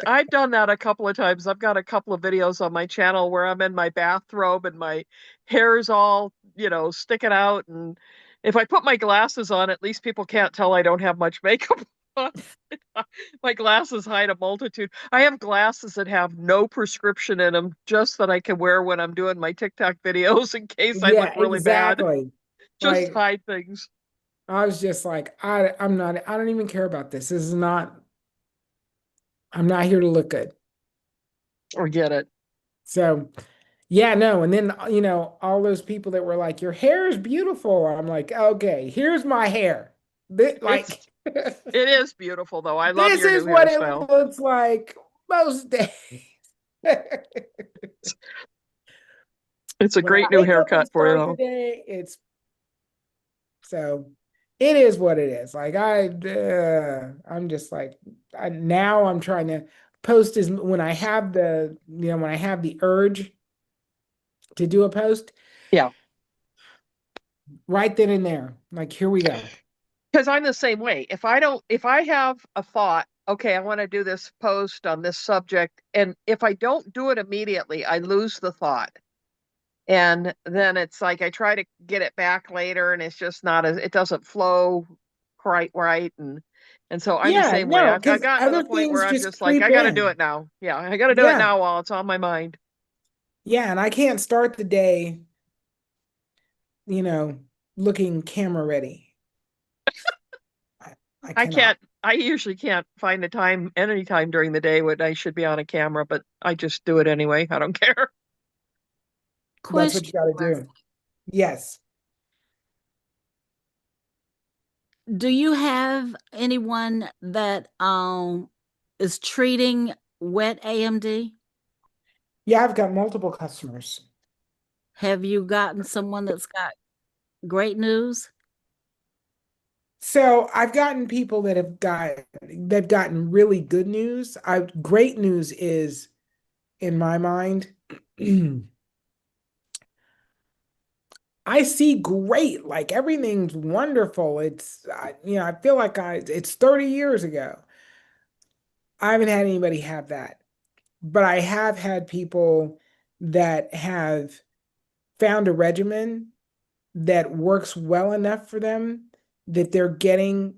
I've done that a couple of times. I've got a couple of videos on my channel where I'm in my bathrobe and my hair is all, sticking out. And if I put my glasses on, at least people can't tell I don't have much makeup on. My glasses hide a multitude. I have glasses that have no prescription in them, just that I can wear when I'm doing my TikTok videos in case I look Yeah, really bad. exactly. Just Like hide things. I was just like, I don't even care about this. I'm not here to look good. Or get it. So, yeah, no. And then, all those people that were like, your hair is beautiful. I'm like, okay, here's my hair. It's Like, it is beautiful though. I love this your is new what it hairstyle. looks like most days. It's a When I great new wake up and haircut for you start the though. day, so it is what it is. Like I'm just like now I'm trying to post as when I have when I have the urge to do a post Yeah. right then and there. Like here we go. Because I'm the same way. If I have a thought okay, I want to do this post on this subject. And if I don't do it immediately, I lose the thought. And then it's like I try to get it back later and it's just not as, it doesn't flow quite right. And so I'm the Yeah, same way. no, I've because gotten to the other point things where I'm just just like, I creep got to do in. it now. Yeah, I got to do it Yeah, now while it's on my mind. yeah, and I can't start the day, you know, looking camera ready. I, I I cannot. can't, I usually can't find the time any time during the day when I should be on a camera, but I just do it anyway. I don't care. That's what you Question, got to do. Yes. do you have anyone that is treating wet AMD? Yeah, I've got multiple customers. Have you gotten someone that's got great news? So I've gotten people that they've gotten really good news. Great news is, in my mind, I see great, like everything's wonderful. I feel like it's 30 years ago. I haven't had anybody have that, but I have had people that have found a regimen that works well enough for them that they're getting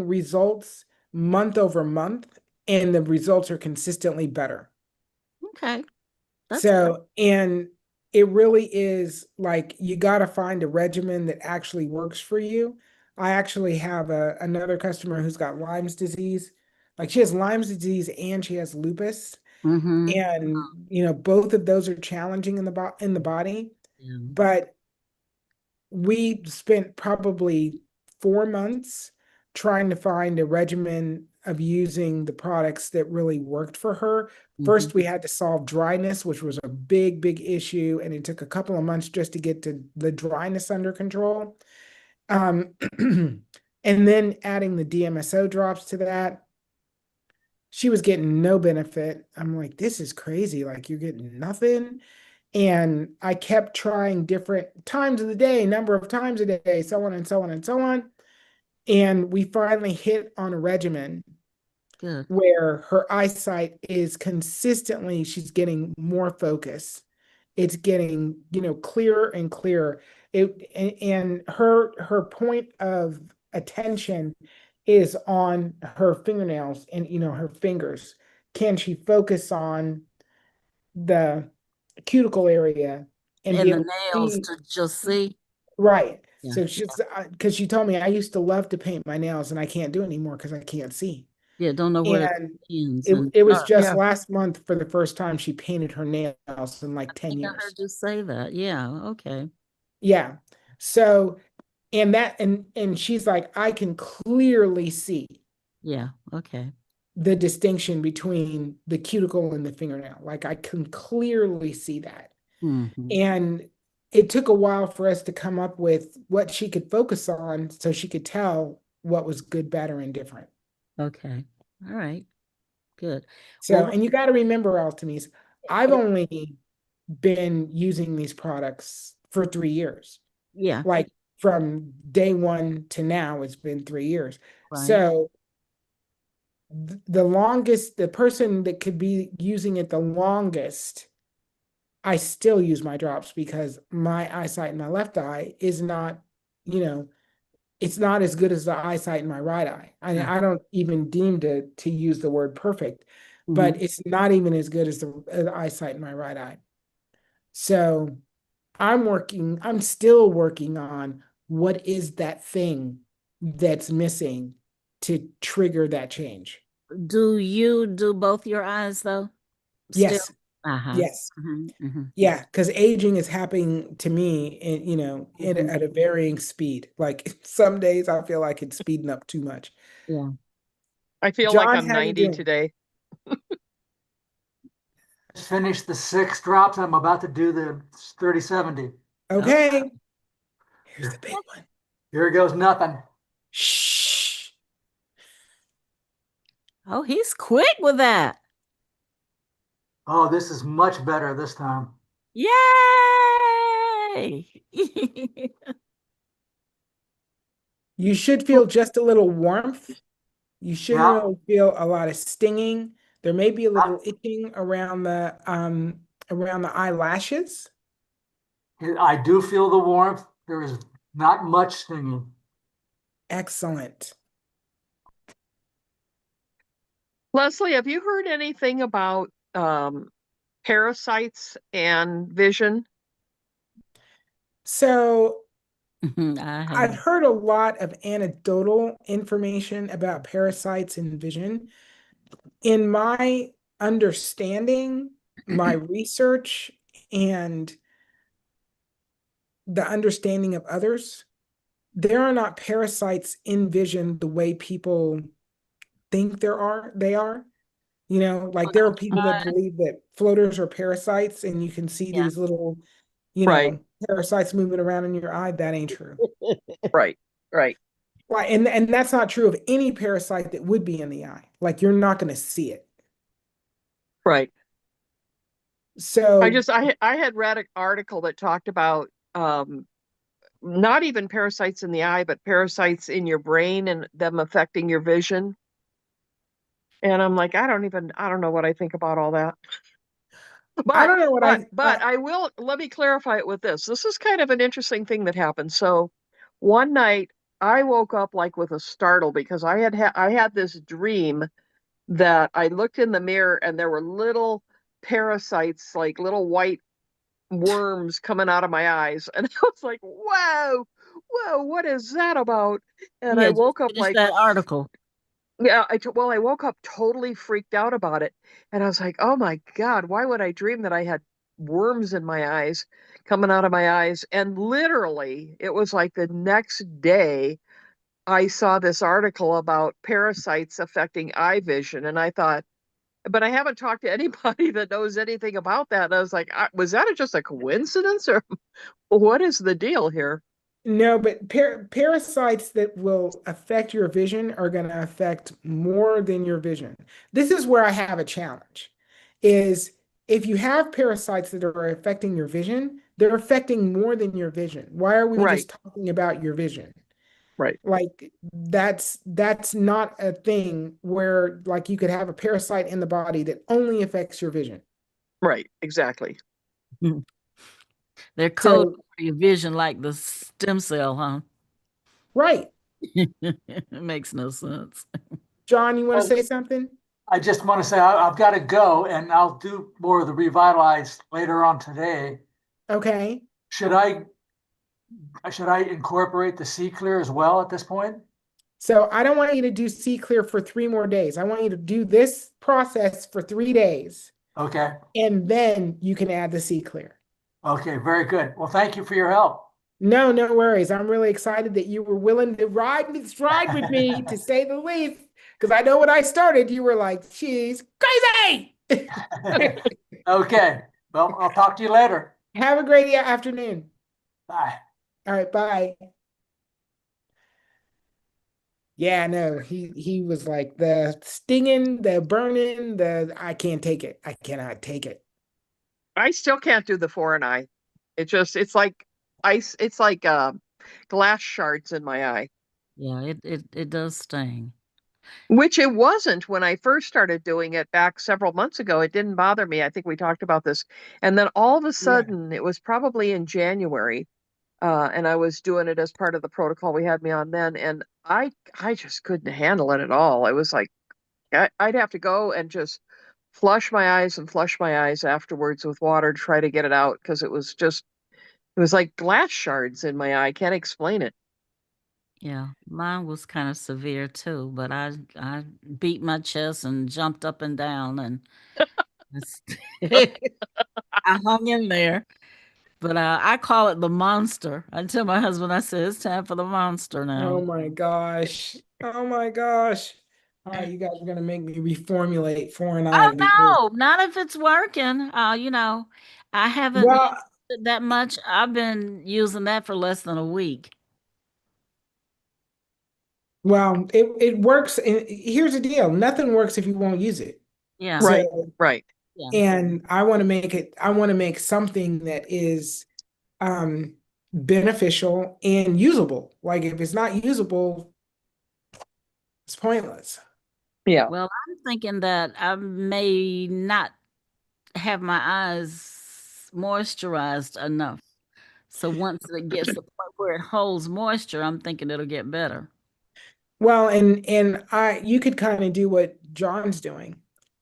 results month over month, and the results are consistently better. Okay, that's So, and it really is like you got to find a regimen that actually works for you. I actually have another customer who's got Lyme's disease. Like she has Lyme's disease and she has lupus. mm-hmm. And both of those are challenging in the body. Yeah. But we spent probably 4 months trying to find a regimen of using the products that really worked for her. Mm-hmm. First, we had to solve dryness, which was a big, big issue, and it took a couple of months just to get the dryness under control. Um, and then adding the DMSO drops to that, she was getting no benefit. I'm like, this is crazy. Like, you're getting nothing. And I kept trying different times of the day, number of times a day, so on and so on and so on. And we finally hit on a regimen Good. where her eyesight is consistently, she's getting more focus. It's getting, clearer and clearer. And her point of attention is on her fingernails and her fingers. Can she focus on the cuticle area and be And the able to nails see? to just see. Right. Yeah. So she's because she told me I used to love to paint my nails and I can't do it anymore because I can't see. Yeah, don't know where it And ends. it, And it was just Yeah. last month for the first time she painted her nails in like 10 I heard years. you say that. Yeah, okay. Yeah. So and she's like, I can clearly see Yeah, okay. the distinction between the cuticle and the fingernail. Like I can clearly see that. Mm-hmm. And it took a while for us to come up with what she could focus on so she could tell what was good, better, and different. Okay. All right. Good. So, Well, and you got to remember, Altamise, I've only been using these products for 3 years. yeah, Like from day one to now, it's been 3 years. right. So the longest, the person that could be using it the longest, I still use my drops because my eyesight in my left eye is not, you know, it's not as good as the eyesight in my right eye. Yeah. I don't even deem to use the word perfect, Mm-hmm. but it's not even as good as the eyesight in my right eye. So I'm still working on what is that thing that's missing to trigger that change. Do you do both your eyes though? Still? Yes, Uh-huh. yes. Mm-hmm. Mm-hmm. Yeah, because aging is happening to me in, Mm-hmm. at a varying speed. Like some days I feel like it's speeding up too much. Yeah. I feel like John, I'm how you 90 doing? today. Just finished the 6 drops. I'm about to do the 30/70. Oh, Okay, here's the big one. Here goes nothing. Shh. oh, he's quick with that. Oh, this is much better this time. Yay! You should feel just a little warmth You shouldn't Yeah, really feel a lot of stinging. There may be a little itching around the eyelashes. I do feel the warmth. There is not much stinging. Excellent. Leslie, have you heard anything about parasites and vision? So I I've have. heard a lot of anecdotal information about parasites and vision. In my understanding, my research, and the understanding of others, there are not parasites in vision the way people think they are. Like there are people that believe that floaters are parasites and you can see Yeah. these little, Right, parasites moving around in your eye. That ain't true. right, right, Like, and that's not true of any parasite that would be in the eye. Like you're not going to see it. right. So I had read an article that talked about not even parasites in the eye, but parasites in your brain and them affecting your vision. And I'm like, I don't know what I think about all that. I But don't know what but I will, let me clarify it with this. This is kind of an interesting thing that happened. So one night I woke up like with a startle because I had this dream that I looked in the mirror and there were little parasites, like little white worms coming out of my eyes. And I was like, whoa, what is that about? And I Yeah, just woke up finish like, that article. yeah, well, I woke up totally freaked out about it. And I was like, oh my God, why would I dream that I had worms in my eyes coming out of my eyes? And literally, it was like the next day, I saw this article about parasites affecting eye vision. And I thought, but I haven't talked to anybody that knows anything about that. And I was like, was that just a coincidence or what is the deal here? No, but parasites that will affect your vision are going to affect more than your vision. This is where I have a challenge, is if you have parasites that are affecting your vision, they're affecting more than your vision. Why are we Right, just talking about your vision? right, Like that's not a thing where like you could have a parasite in the body that only affects your vision. right, exactly. They're coded So, for your vision like the stem cell, huh? right. It makes no sense. John, you want to Well, say something? I just want to say I've got to go and I'll do more of the revitalized later on today. Okay. Should I incorporate the C clear as well at this point? So I don't want you to do C clear for 3 more days. I want you to do this process for 3 days, Okay. and then you can add the C clear. Okay. Very good. Well, thank you for your help. No, no worries. I'm really excited that you were willing to ride this ride with me, to say the least. Because I know when I started, you were like, "She's crazy." Okay. Well, I'll talk to you later. Have a great afternoon. Bye. All right, bye. Yeah, no, he was like the stinging, the burning, the I can't take it. I cannot take it. I still can't do the foreign eye. It's like ice, it's like glass shards in my eye, Yeah, it does sting. which it wasn't when I first started doing it back several months ago. It didn't bother me. I think we talked about this. And then all of a Yeah. sudden, it was probably in January, and I was doing it as part of the protocol we had me on then, and I just couldn't handle it at all. I was like, I'd have to go and just flush my eyes and flush my eyes afterwards with water to try to get it out because it was like glass shards in my eye. I can't explain it. Yeah, mine was kind of severe too, but I beat my chest and jumped up and down and it's- I hung in there. But I call it the monster. I tell my husband, I said, it's time for the monster Oh now. my gosh. Oh my gosh. All right, you guys are gonna make me reformulate foreign eye because Oh no, not if it's working. I haven't used well, it that much. I've been using that for less than a week. it works. And here's the deal: nothing works if you won't use it. Yeah, Right, So, right, yeah, and I want to make something that is um beneficial and usable. Like if it's not usable, it's pointless. Yeah. Well, I'm thinking that I may not have my eyes moisturized enough. So once it gets to the point where it holds moisture, I'm thinking it'll get better. Well, and you could kind of do what John's doing,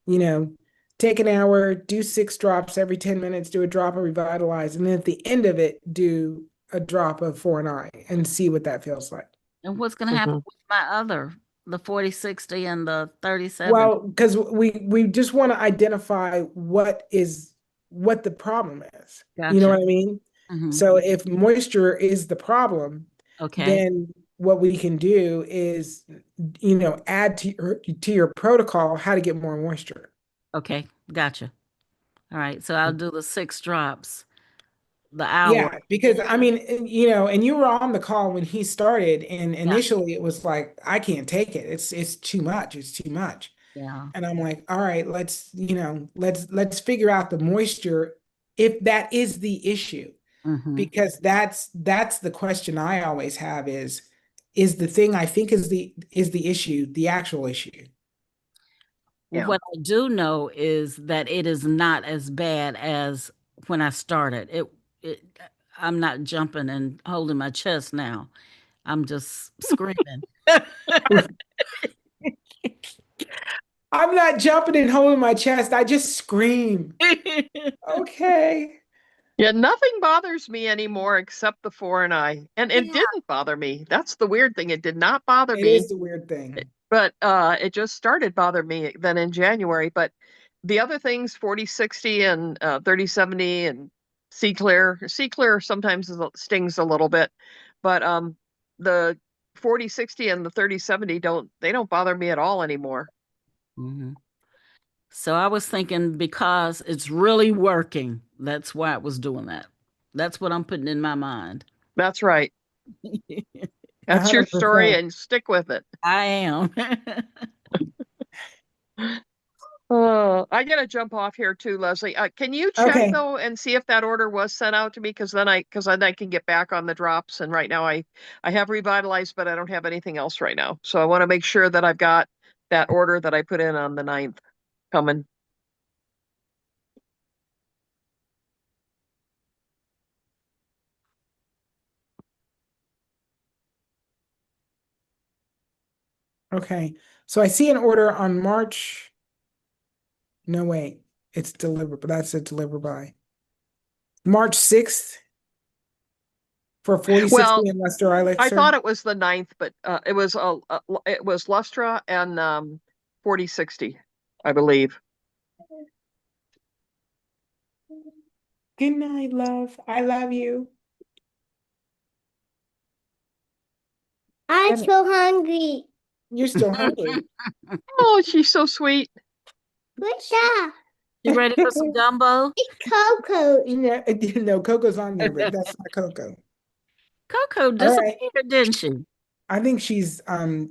you know, take an hour, do 6 drops every 10 minutes, do a drop of Revitalize, and then at the end of it, do a drop of For an Eye and see what that feels like. And what's going to happen Mhm. with my other, the 40/60 and the 37? Well, because we just want to identify what the problem is. You know Gotcha. what I mean? Hmm. So if moisture is the problem, Okay. then what we can do is, add to your protocol how to get more moisture. Okay. Gotcha. All right. So I'll do the 6 drops, the hour. Yeah, because I mean, and you were on the call when he started, and Yeah. initially it was like, I can't take it. It's too much. It's too much. Yeah. And I'm like, all right, let's figure out the moisture if that is the issue. Hmm. Because that's the question I always have is the thing I think is the issue, the actual issue. Well, Yeah. what I do know is that it is not as bad as when I started. It I'm not jumping and holding my chest now. I'm just screaming. I'm not jumping and holding my chest. I just scream. Okay. Yeah, nothing bothers me anymore except the 4 and I. And it Yeah. didn't bother me. That's the weird thing. It did not bother It me, is the weird thing. but it just started bothering me then in January. But the other things, 40/60 and 30/70 and C clear sometimes stings a little bit, but the 40/60 and the 30/70 don't bother me at all anymore. Mhm. So I was thinking because it's really working, that's why it was doing that. That's what I'm putting in my mind. That's right. That's your story 100%. and stick with it. I am. I gotta jump off here too, Leslie. Can you check Okay. though and see if that order was sent out to me? Because then I can get back on the drops. And right now I have revitalized, but I don't have anything else right now. So I want to make sure that I've got that order that I put in on the 9th coming. Okay. So I see an order on March. No, wait. It's delivered, but that's a deliver by March 6th for 4060 Well, and Lester I Elixir. thought it was the 9th, but it was Lustra and 40/60, I believe. Good night, love. I love you. I'm Good- so hungry. You're still hungry. Oh, she's so sweet. What's that? You ready for some gumbo? It's Coco. Yeah, no, Coco's on there, but that's not Coco. Coco All right. disappeared, didn't she? I think she's on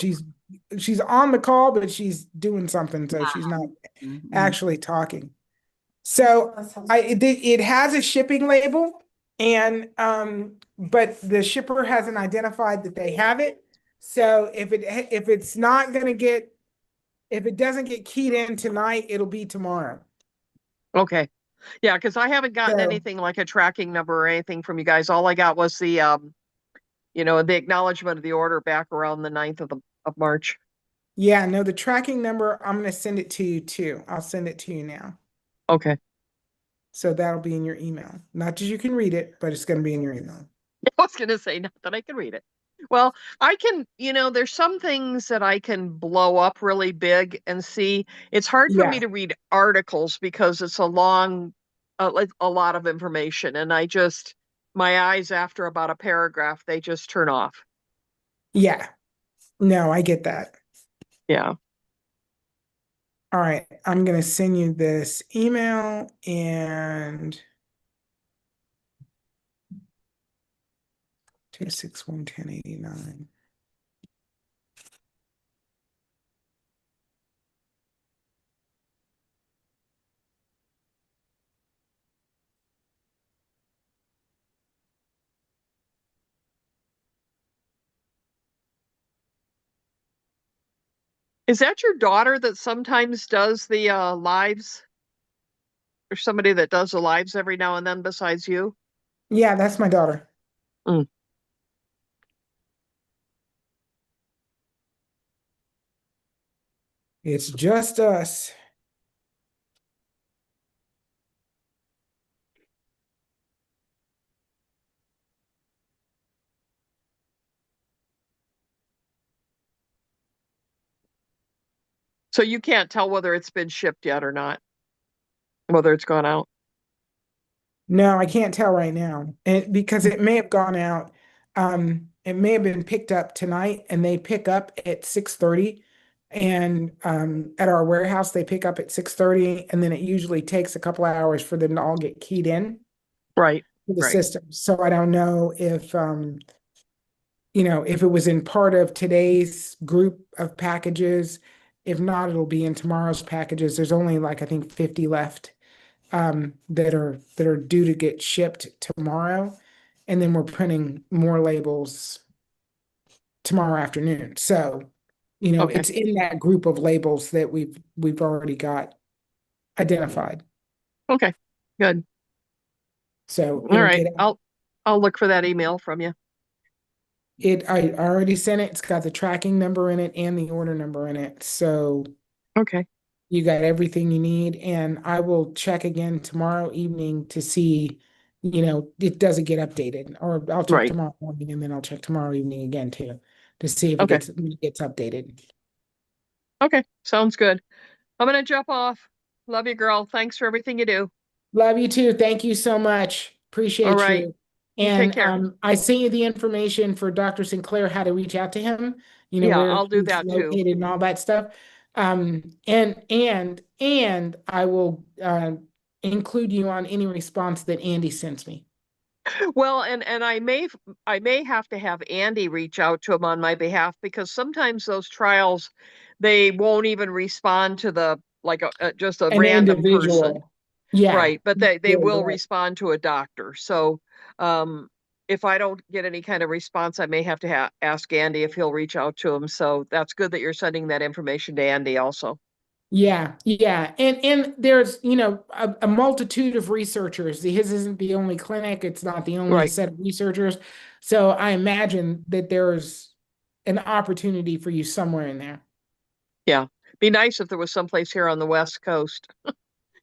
the call, but she's doing something, so she's not Mhm. actually talking. So it has a shipping label, and but the shipper hasn't identified that they have it. So if it doesn't get keyed in tonight, it'll be tomorrow. Okay. Yeah, because I haven't gotten So anything like a tracking number or anything from you guys. All I got was the acknowledgement of the order back around the 9th of March. yeah, no, the tracking number, I'm gonna send it to you too. I'll send it to you now. Okay. So that'll be in your email. Not that you can read it, but it's gonna be in your email. I was gonna say not that I can read it. Well, I can, there's some things that I can blow up really big and see. It's hard for me Yeah, to read articles because it's like a lot of information, and my eyes after about a paragraph, they just turn off. yeah. No, I get that. Yeah. All right, I'm gonna send you this email and 2611089. Is that your daughter that sometimes does the lives? There's somebody that does the lives every now and then besides you? Yeah, that's my daughter. Mm. It's just us. So you can't tell whether it's been shipped yet or not, whether it's gone out. No, I can't tell right now. Because it may have gone out. It may have been picked up tonight and they pick up at 6:30. And at our warehouse, they pick up at 6:30, and then it usually takes a couple of hours for them to all get keyed in Right, to the right. system. So I don't know if if it was in part of today's group of packages. If not, it'll be in tomorrow's packages. There's only like I think 50 left that are due to get shipped tomorrow, and then we're printing more labels tomorrow afternoon. So, Okay, it's in that group of labels that we've already got identified. okay, good. So All it'll right, get out. I'll look for that email from you. I already sent it. It's got the tracking number in it and the order number in it. So Okay, you got everything you need, and I will check again tomorrow evening to see, it doesn't get updated, or I'll check right. tomorrow morning and then I'll check tomorrow evening again too, to see if Okay, it gets updated. okay, sounds good. I'm gonna jump off. Love you, girl. Thanks for everything you do. Love you too. Thank you so much. All Appreciate right, you. you take And care. I sent you the information for Dr. Sinclair, how to reach out to him, Yeah, where I'll do he's that too. located and all that stuff. And I will include you on any response that Andy sends me. Well, and I may have to have Andy reach out to him on my behalf because sometimes those trials they won't even respond to the like just a An random person. individual. Yeah. Right, but they You're will right. respond to a doctor. So, if I don't get any kind of response, I may have to ask Andy if he'll reach out to him. So that's good that you're sending that information to Andy also. Yeah, yeah. And there's, a multitude of researchers. His isn't the only clinic, it's not the only Right. set of researchers. So I imagine that there's an opportunity for you somewhere in there. Yeah. Be nice if there was someplace here on the West Coast.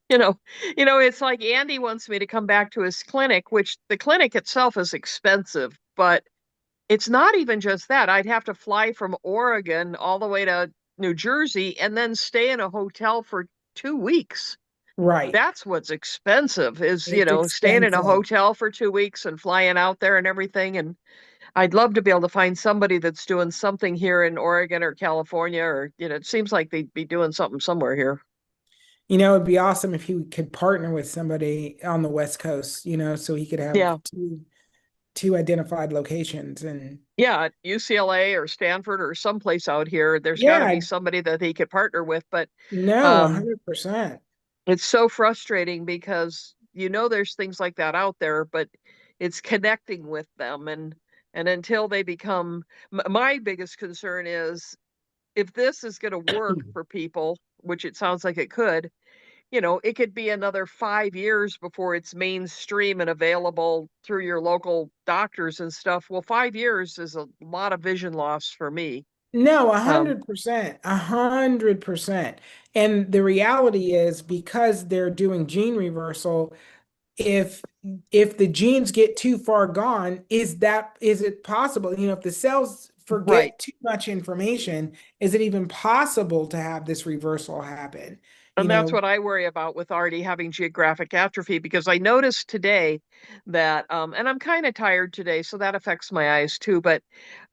You know, it's like Andy wants me to come back to his clinic, which the clinic itself is expensive, but it's not even just that. I'd have to fly from Oregon all the way to New Jersey and then stay in a hotel for 2 weeks. Right. That's what's expensive is, It's staying in a expensive. hotel for 2 weeks and flying out there and everything. And I'd love to be able to find somebody that's doing something here in Oregon or California, or, it seems like they'd be doing something somewhere here. It'd be awesome if he could partner with somebody on the West Coast, so he could have Yeah. two identified locations. And Yeah, at UCLA or Stanford or someplace out here, there's got to be yeah, somebody that he could partner with. But no, um, 100%. it's so frustrating because there's things like that out there, but it's connecting with them and until they become my biggest concern is if this is going to work for people, which it sounds like it could, it could be another 5 years before it's mainstream and available through your local doctors and stuff. Well, 5 years is a lot of vision loss for me. No, a Um, hundred percent, 100%. And the reality is because they're doing gene reversal, if if the genes get too far gone, is it possible? If the cells right. forget too much information, is it even possible to have this reversal happen? You And that's know, what I worry about with already having geographic atrophy because I noticed today that, and I'm kind of tired today, so that affects my eyes too. But,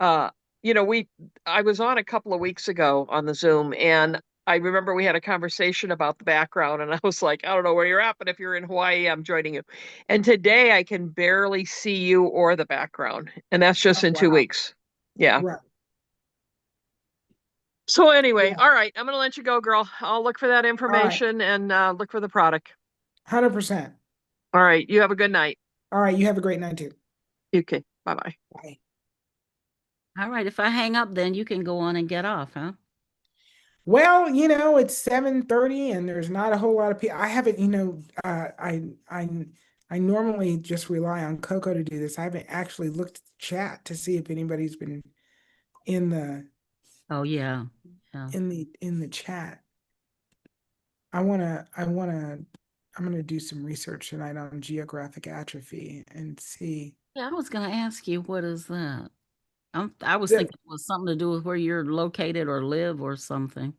uh, you know, we, I was on a couple of weeks ago on the Zoom, and I remember we had a conversation about the background, and I was like, I don't know where you're at, but if you're in Hawaii, I'm joining you. And today I can barely see you or the background, and that's just oh in two wow. weeks. Yeah. Right. So anyway, Yeah. all right, I'm gonna let you go, girl. I'll look for that All right. information and look for the product. 100%. All right, you have a good night. All right. You have a great night too. Okay, bye bye. Bye. All right, if I hang up, then you can go on and get off, huh? Well, it's 7:30 and there's not a whole lot of people. I haven't, I normally just rely on Coco to do this. I haven't actually looked at the chat to see if anybody's been in the Oh yeah. Yeah. in the chat. I'm gonna do some research tonight on geographic atrophy and see. Yeah, I was gonna ask you, what is that? I was The, thinking it was something to do with where you're located or live or something.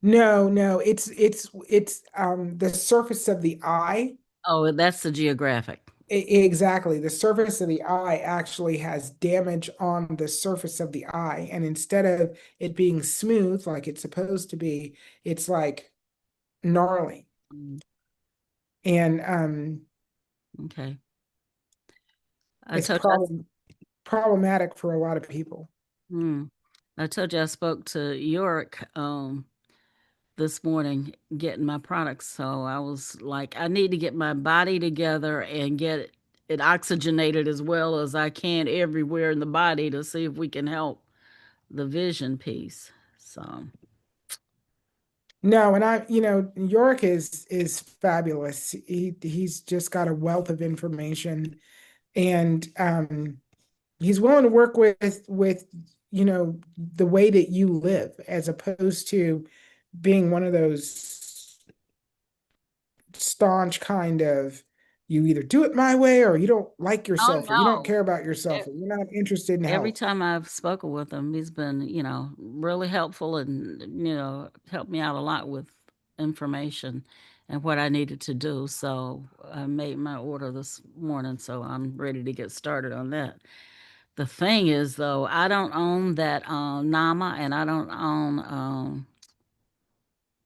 no, it's the surface of the eye. Oh, that's the geographic. Exactly. The surface of the eye actually has damage on the surface of the eye. And instead of it being smooth like it's supposed to be, it's like gnarly. Mm, And okay. I it's told you problematic for a lot of people. hmm, I told you I spoke to York this morning getting my products. So I was like, I need to get my body together and get it oxygenated as well as I can everywhere in the body to see if we can help the vision piece. So No, and York is fabulous. He's just got a wealth of information, and he's willing to work with the way that you live, as opposed to being one of those staunch kind of, you either do it my way or you don't like oh yourself or you don't no. care about yourself or you're not interested in Every health. time I've spoken with him, he's been, really helpful and, helped me out a lot with information and what I needed to do. So I made my order this morning, so I'm ready to get started on that. The thing is, though, I don't own that Nama and I don't own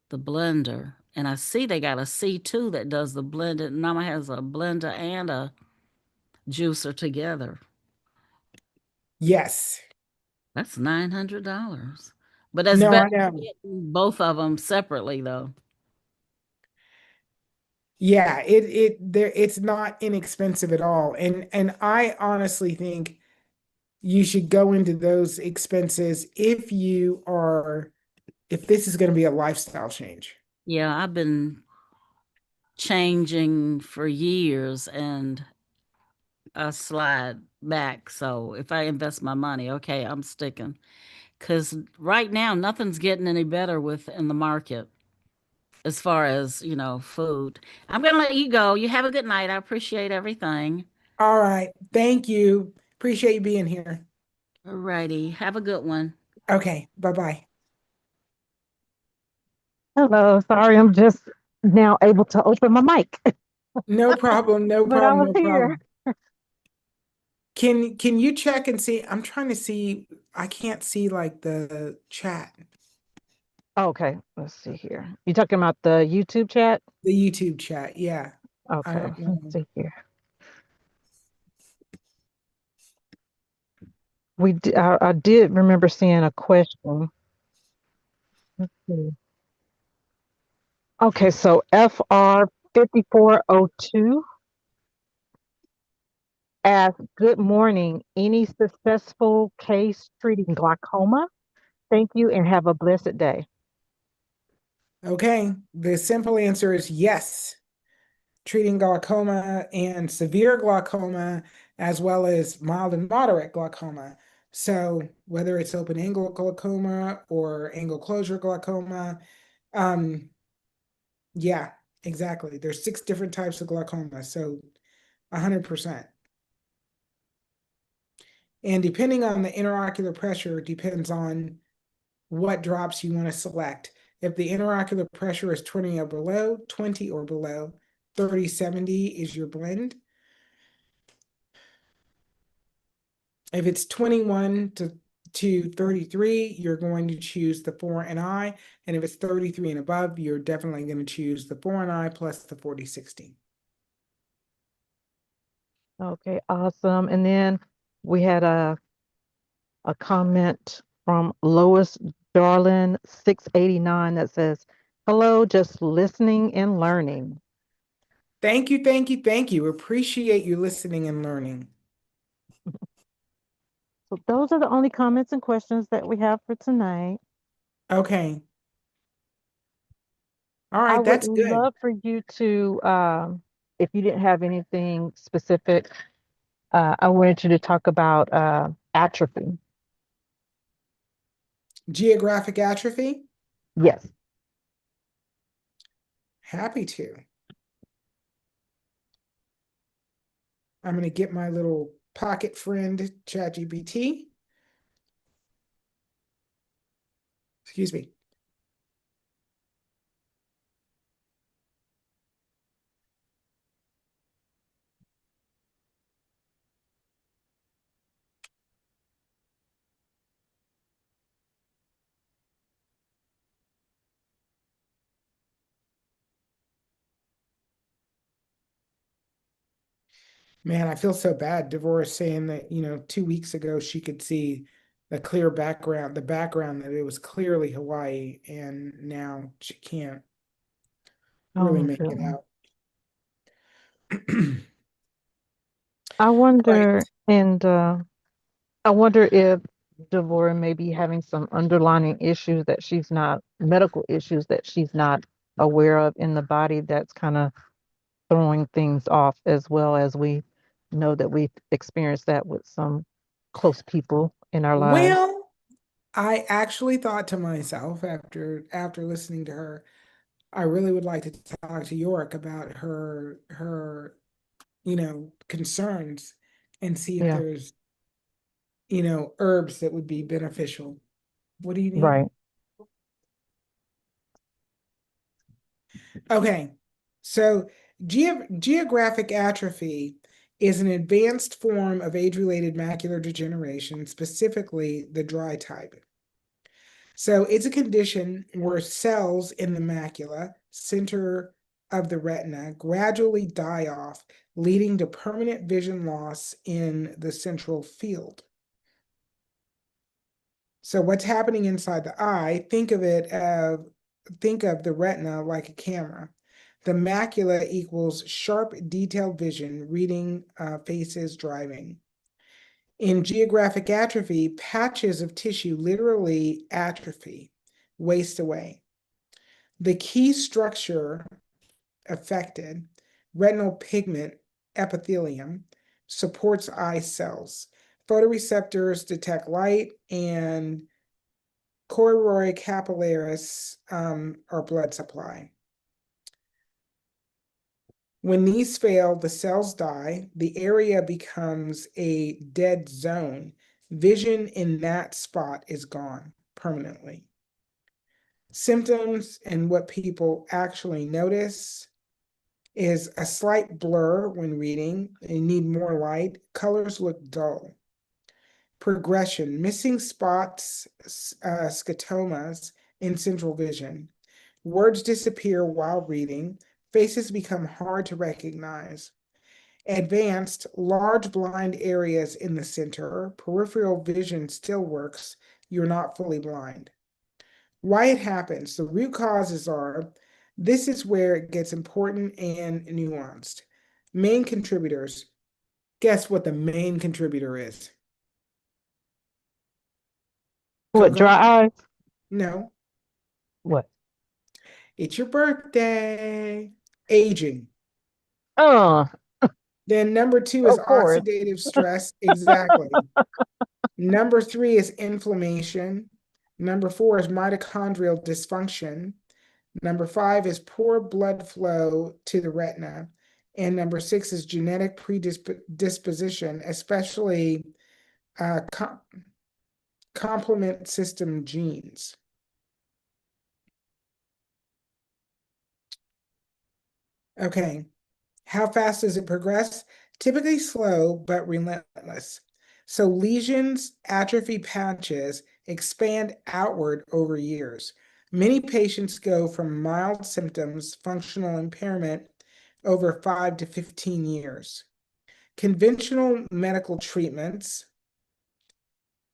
the blender. And I see they got a C2 that does the blended. Nama has a blender and a juicer together. Yes. That's $900. But that's No, better I than know. getting both of them separately, though. Yeah, it's not inexpensive at all. And I honestly think you should go into those expenses if this is going to be a lifestyle change. Yeah, I've been changing for years and I slide back. So if I invest my money, okay, I'm sticking. Because right now, nothing's getting any better with in the market as far as, food. I'm going to let you go. You have a good night. I appreciate everything. All right. Thank you. Appreciate you being here. Alrighty. Have a good one. Okay. Bye-bye. Hello, sorry, I'm just now able to open my mic, No problem. No but I problem. was No here. problem. Can you check and see? I'm trying to see. I can't see like the chat, Okay, let's see here. You talking about the YouTube chat? the YouTube chat. Yeah. I Okay, don't let's know. see here. I did remember seeing a question. Let's see. Okay, so FR 5402 asks, good morning. Any successful case treating glaucoma? Thank you and have a blessed day. Okay. The simple answer is yes. Treating glaucoma and severe glaucoma, as well as mild and moderate glaucoma. So whether it's open angle glaucoma or angle closure glaucoma, um, yeah, exactly. There's 6 different types of glaucoma, so 100%. And depending on the intraocular pressure, depends on what drops you want to select. If the intraocular pressure is 20 or below, 30/70 is your blend. If it's 21 to 33, you're going to choose the 4NI. And if it's 33 and above, you're definitely going to choose the 4NI plus the 40/60. Okay, awesome. And then we had a comment from Lois Darlin 689 that says, hello, just listening and learning. Thank you, thank you, thank you. Appreciate you listening and learning. So those are the only comments and questions that we have for tonight. Okay. All I right, would that's good. love for you to, if you didn't have anything specific, I wanted you to talk about atrophy. Geographic atrophy? Yes. Happy to. I'm going to get my little pocket friend, ChatGPT. Excuse me. Man, I feel so bad. Devorah saying that, 2 weeks ago she could see the clear background, the background that it was clearly Hawaii, and now she can't Oh really my make it goodness. out. I All right. wonder, and I wonder if Devorah may be having some underlying issues that she's not, medical issues that she's not aware of in the body that's kind of throwing things off, as well as we know that we've experienced that with some close people in our lives. Well, I actually thought to myself after listening to her, I really would like to talk to York about her concerns and see if Yeah, there's, herbs that would be beneficial. What do you need? right. Okay. So geographic atrophy is an advanced form of age-related macular degeneration, specifically the dry type. So it's a condition where cells in the macula, center of the retina, gradually die off, leading to permanent vision loss in the central field. So what's happening inside the eye, think of the retina like a camera. The macula equals sharp, detailed vision, reading faces, driving. In geographic atrophy, patches of tissue literally atrophy, waste away. The key structure affected, retinal pigment epithelium, supports eye cells. Photoreceptors detect light, and choroid capillaris or blood supply. When these fail, the cells die, the area becomes a dead zone. Vision in that spot is gone permanently. Symptoms and what people actually notice is a slight blur when reading. You need more light. Colors look dull. Progression, missing spots, scotomas in central vision. Words disappear while reading. Faces become hard to recognize. Advanced, large blind areas in the center. Peripheral vision still works. You're not fully blind. Why it happens, the root causes are, this is where it gets important and nuanced. Main contributors. Guess what the main contributor is? What, Coco? dry eyes? No. What? It's your birthday. Aging. Oh, Then number two is of course. oxidative stress. Exactly. Number three is inflammation. Number four is mitochondrial dysfunction. Number five is poor blood flow to the retina. And number six is genetic predisposition, especially complement system genes. Okay. How fast does it progress? Typically slow, but relentless. So lesions, atrophy patches expand outward over years. Many patients go from mild symptoms, functional impairment, over 5 to 15 years. Conventional medical treatments,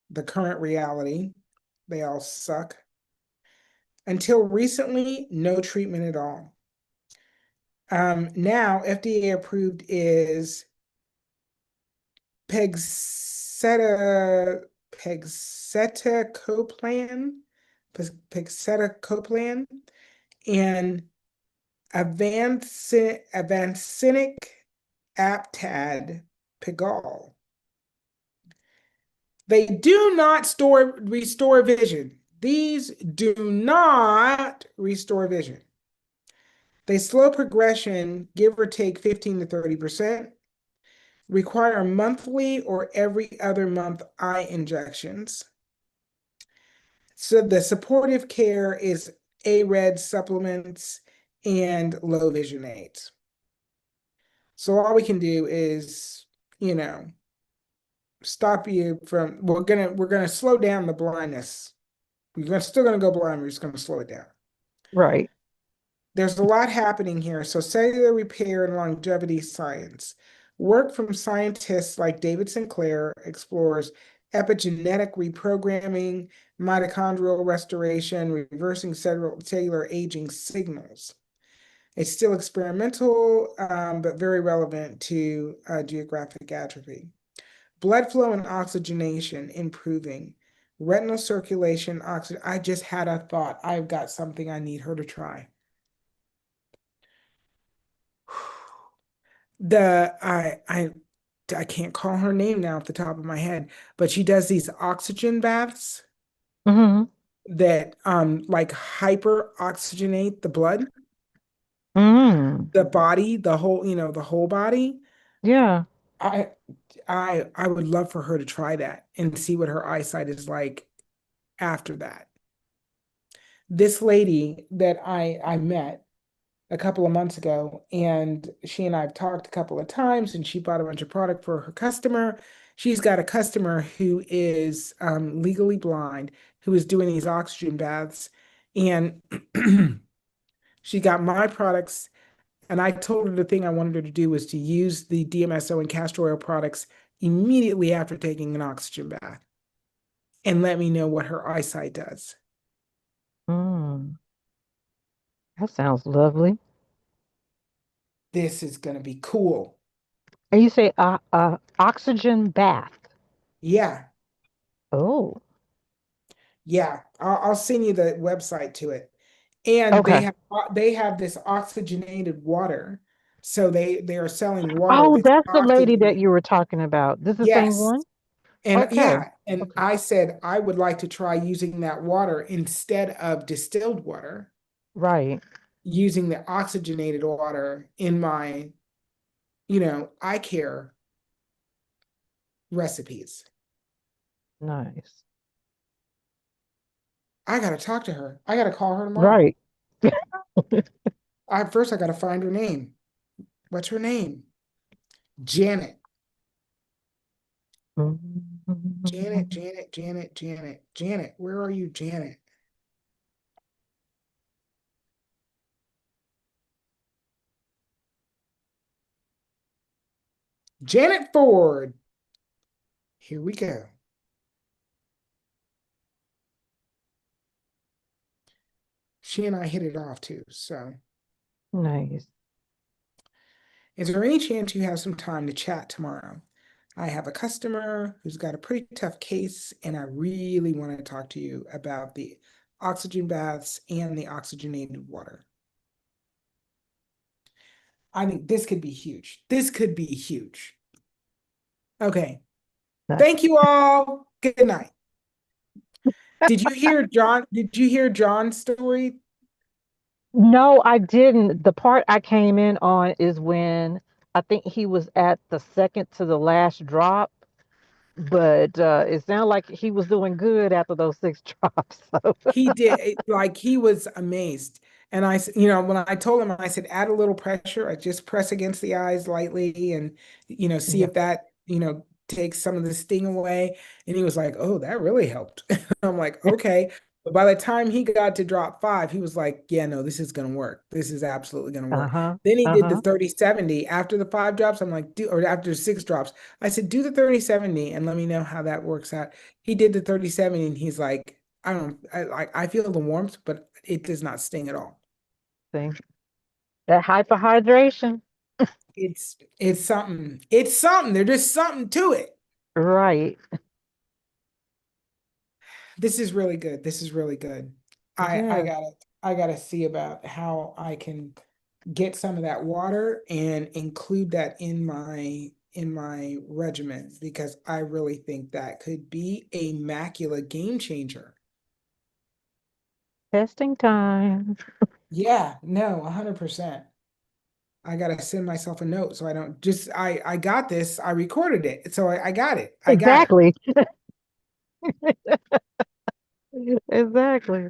the current reality, they all suck. Until recently, no treatment at all. Now, FDA approved is Pegceta, Pegcetacoplan, Pegcetacoplan, and Avancinic Aptad Pigal. They do not restore vision. These do not restore vision. They slow progression, give or take 15 to 30%, require monthly or every other month eye injections. So the supportive care is ARED supplements and low vision aids. So all we can do is, you know, stop you from, we're gonna slow down the blindness. Still gonna go blind, we're just gonna slow it down. Right. There's a lot happening here. So cellular repair and longevity science. Work from scientists like David Sinclair explores epigenetic reprogramming, mitochondrial restoration, reversing cellular aging signals. It's still experimental, but very relevant to geographic atrophy. Blood flow and oxygenation improving. Retinal circulation, oxygen. I just had a thought. I've got something I need her to try. The I can't call her name now off the top of my head, but she does these oxygen baths Mm-hmm. that like hyper oxygenate the blood, Mm. the body, the whole, the whole body. Yeah. I I would love for her to try that and see what her eyesight is like after that. This lady that I met a couple of months ago, and she and I have talked a couple of times, and she bought a bunch of product for her customer. She's got a customer who is legally blind, who is doing these oxygen baths, and she got my products. And I told her the thing I wanted her to do was to use the DMSO and castor oil products immediately after taking an oxygen bath and let me know what her eyesight does. Mm. That sounds lovely. This is going to be cool. And you say oxygen bath. Yeah. Oh, Yeah, I'll send you the website to it. And okay. they have this oxygenated water. So they are selling water Oh, that's that's the lady that oxygenated. you were talking about. This is the same Yes. one? And Okay. yeah, and Okay. I said I would like to try using that water instead of distilled water, Right. using the oxygenated water in my, eye care recipes. Nice. I gotta talk to her. I gotta call her tomorrow. Right. First I gotta find her name. What's her name? Janet. Janet, Mhm. Janet, Janet, Janet, Janet, where are you, Janet? Janet Ford. Here we go. She and I hit it off too. So, Nice. is there any chance you have some time to chat tomorrow? I have a customer who's got a pretty tough case, and I really want to talk to you about the oxygen baths and the oxygenated water. I think this could be huge. This could be huge. Okay. Nice. Thank you all. Good night. Did you hear John? Did you hear John's story? No, I didn't. The part I came in on is when I think he was at the second to the last drop, but it sounded like he was doing good after those six drops. So, He did like he was amazed. And when I told him, I said, add a little pressure. I just press against the eyes lightly and, see yeah. if that, takes some of the sting away. And he was like, oh, that really helped. I'm like, okay. But by the time he got to drop 5, he was like, yeah, no, this is going to work. This is absolutely going to work. Uh-huh. Then he did the Uh-huh. 30-70 after the 5 drops. I'm like, or after 6 drops. I said, do the 30-70 and let me know how that works out. He did the 30-70 and he's like, I feel the warmth, but it does not sting at all. See, that hyperhydration. It's something. It's something. There's just something to it. Right. This is really good. This is really good. I Yes. gotta see about how I can get some of that water and include that in my regimen because I really think that could be a macula game changer. Testing time. Yeah, no, 100%. I gotta send myself a note so I don't just I got this. I recorded it. So I got it. I got it. Exactly. Exactly.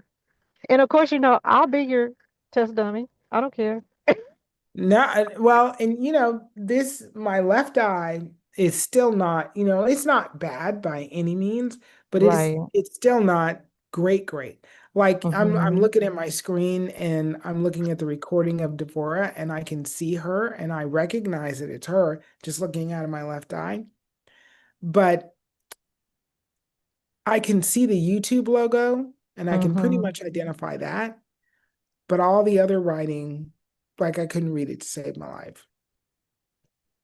And of course, I'll be your test dummy. I don't care. No, well, and this my left eye is still not, it's not bad by any means, but Right. it's still not great. Like I'm Hmm. looking at my screen and I'm looking at the recording of Devora and I can see her and I recognize that it's her just looking out of my left eye. But I can see the YouTube logo and I can pretty Hmm. much identify that. But all the other writing, like I couldn't read it to save my life.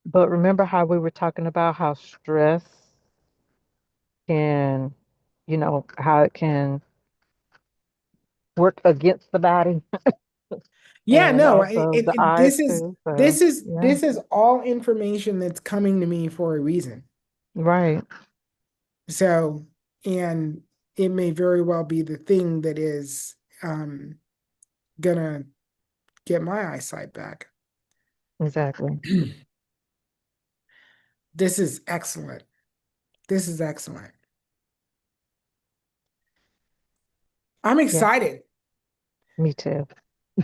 But remember how we were talking about how stress can, how it can work against the body Yeah, and no, also the and eyes too. So, yeah, this is all information that's coming to me for a reason. right. So, and it may very well be the thing that is gonna get my eyesight back. Exactly. This is excellent. This is excellent. I'm Yeah, excited. me too.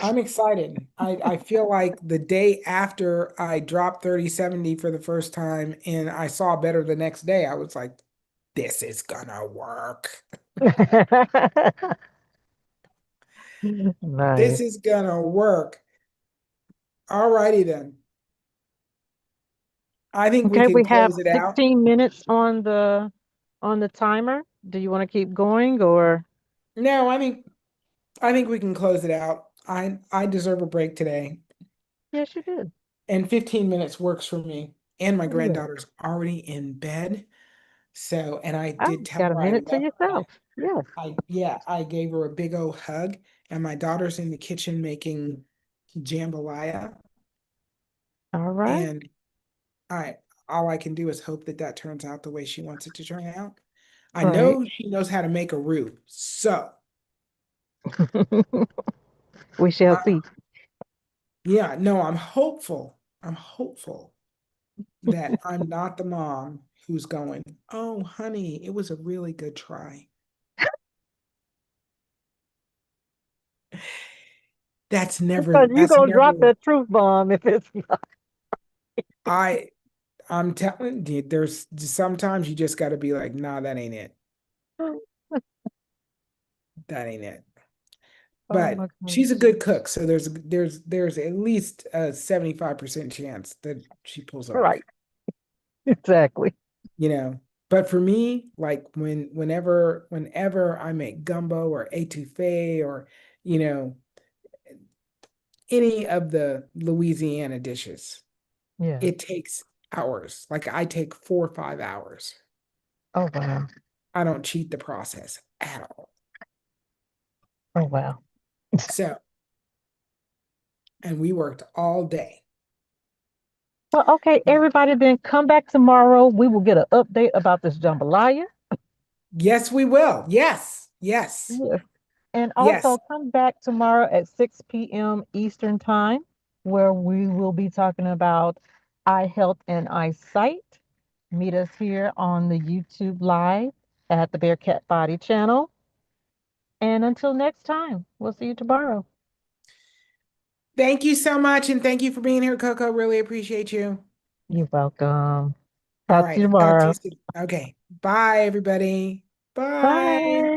I'm excited. I feel like the day after I dropped 30/70 for the first time and I saw better the next day, I was like, this is gonna work. This Nice. is gonna work. All righty then. I think we Okay, can we have close it out. 16 minutes on the timer. Do you want to keep going or? No, I think we can close it out. I deserve a break today, Yes, you did. and 15 minutes works for me. And my Good. granddaughter's already in bed. So, and I Oh, did tell got a her I minute to love her. yourself. Yes. Yeah, I gave her a big old hug, and my daughter's in the kitchen making jambalaya, All right. and I all I can do is hope that that turns out the way she wants it to turn out. I Right. know she knows how to make a roux, so We shall I, see. yeah, no, I'm hopeful. I'm hopeful that I'm not the mom who's going, "Oh, honey, it was a really good try." Because you're That's gonna drop never that truth bomb if it's not. I I'm telling you, there's sometimes you just got to be like, nah, that ain't it. That ain't it. Oh my But she's a gosh. good cook, so there's at least a 75% chance that she pulls it off, Right. Exactly. you know. But for me, like whenever I make gumbo or etouffee or you know any of the Louisiana dishes, Yeah. it takes hours. Like I take 4 or 5 hours. Oh wow. I don't cheat the process at all. Oh wow. So, and we worked all day. Well, okay, everybody, then come back tomorrow. We will get an update about this jambalaya. Yes, we will. Yes, yes, Yes. And yes. also come back tomorrow at 6 p.m. Eastern Time, where we will be talking about eye health and eyesight. Meet us here on the YouTube Live at the Bearcat Body channel. And until next time, we'll see you tomorrow. Thank you so much. And thank you for being here, Coco. Really appreciate you. You're welcome. All Talk to you righty. Talk to you tomorrow. soon. Okay. Bye, everybody. Bye. Bye.